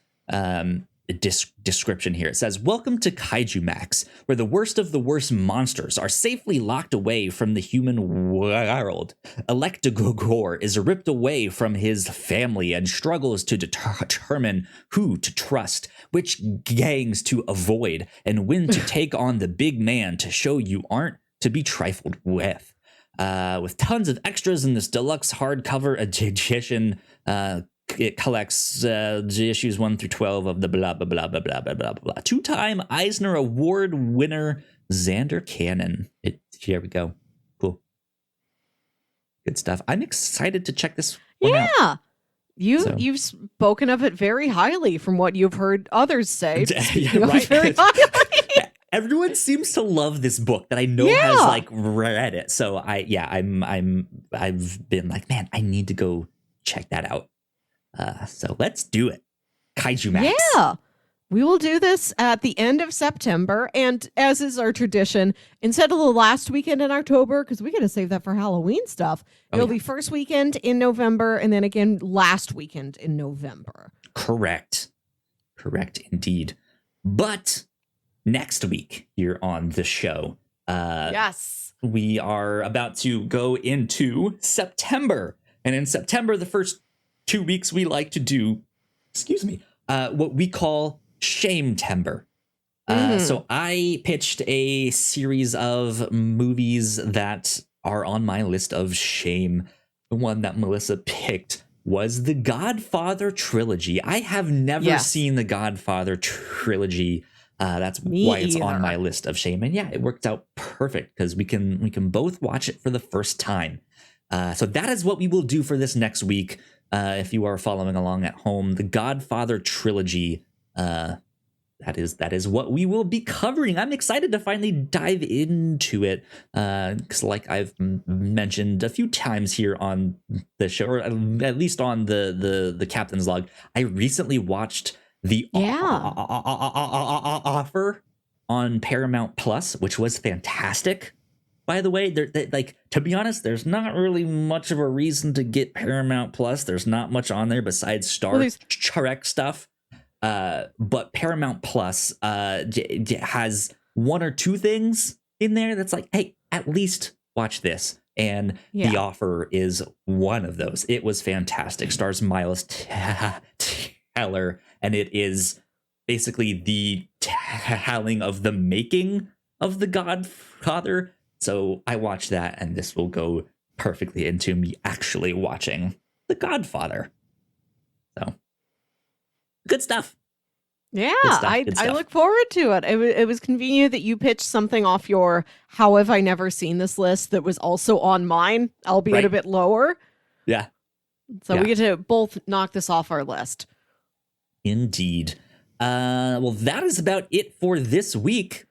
description here. It says, "Welcome to Kaiju Max, where the worst of the worst monsters are safely locked away from the human world. Electogore is ripped away from his family and struggles to determine who to trust, which gangs to avoid, and when to take on the big man to show you aren't to be trifled with." With tons of extras in this deluxe hardcover edition, it collects issues 1 through 12 of the blah, blah, blah, blah, blah, blah, blah, blah. 2-time Eisner Award winner Xander Cannon. Here we go. Cool. Good stuff. I'm excited to check this one out. You've spoken of it very highly from what you've heard others say. Right? Very highly. Everyone seems to love this book that I know has like read it. So I've been like, man, I need to go check that out. So let's do it. Kaiju Max. Yeah. We will do this at the end of September. And as is our tradition, instead of the last weekend in October, because we got to save that for Halloween stuff, it'll be first weekend in November and then again last weekend in November. Correct indeed. But next week here on the show, we are about to go into September. And in September, the first 2 weeks, we like to do, what we call Shame-tember. So I pitched a series of movies that are on my list of shame. The one that Melissa picked was the Godfather trilogy. I have never seen the Godfather trilogy. That's why it's on my list of shame. And it worked out perfect because we can both watch it for the first time. So that is what we will do for this next week. If you are following along at home, the Godfather trilogy, that is what we will be covering. I'm excited to finally dive into it, because like I've mentioned a few times here on the show, or at least on the Captain's Log, I recently watched the Offer on Paramount Plus, which was fantastic. By the way, like, to be honest, there's not really much of a reason to get Paramount Plus. There's not much on there besides Star Trek stuff. But Paramount Plus has 1 or 2 things in there that's like, hey, at least watch this. And The Offer is one of those. It was fantastic. Stars Miles Teller, and it is basically the telling of the making of the Godfather. So I watched that, and this will go perfectly into me actually watching The Godfather. So, good stuff. Yeah, Good stuff. I look forward to it. It was convenient that you pitched something off your How Have I Never Seen This list that was also on mine, albeit a bit lower. Yeah. So we get to both knock this off our list. Indeed. Well, that is about it for this week.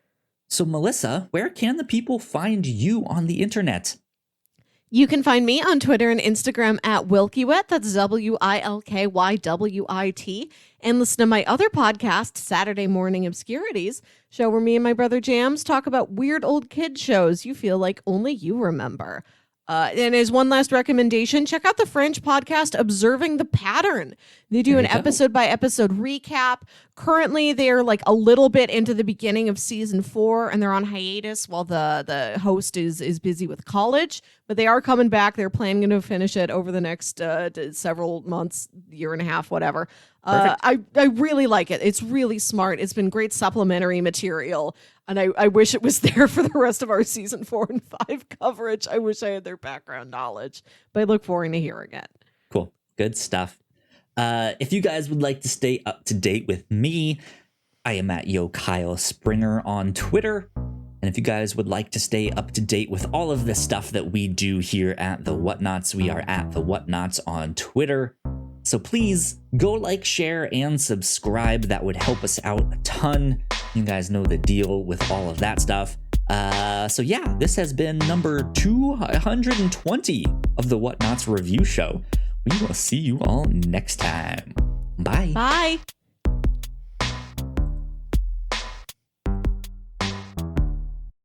So, Melissa, where can the people find you on the internet? You can find me on Twitter and Instagram at Wilkywit. That's WILKYWIT. And listen to my other podcast, Saturday Morning Obscurities, show where me and my brother Jams talk about weird old kid shows you feel like only you remember. And as one last recommendation, check out the French podcast, Observing the Pattern. They do an episode by episode recap. Currently, they are like a little bit into the beginning of season 4, and they're on hiatus while the host is busy with college. But they are coming back. They're planning to finish it over the next several months, year and a half, whatever. I really like it. It's really smart. It's been great supplementary material. And I wish it was there for the rest of our season 4 and 5 coverage. I wish I had their background knowledge, but I look forward to hearing it. Cool. Good stuff. If you guys would like to stay up to date with me, I am at Yo Kyle Springer on Twitter. And if you guys would like to stay up to date with all of the stuff that we do here at The Whatnauts, we are at The Whatnauts on Twitter. So please go like, share, and subscribe. That would help us out a ton. You guys know the deal with all of that stuff. So yeah, this has been number 220 of the Whatnauts review show. We will see you all next time. Bye. Bye.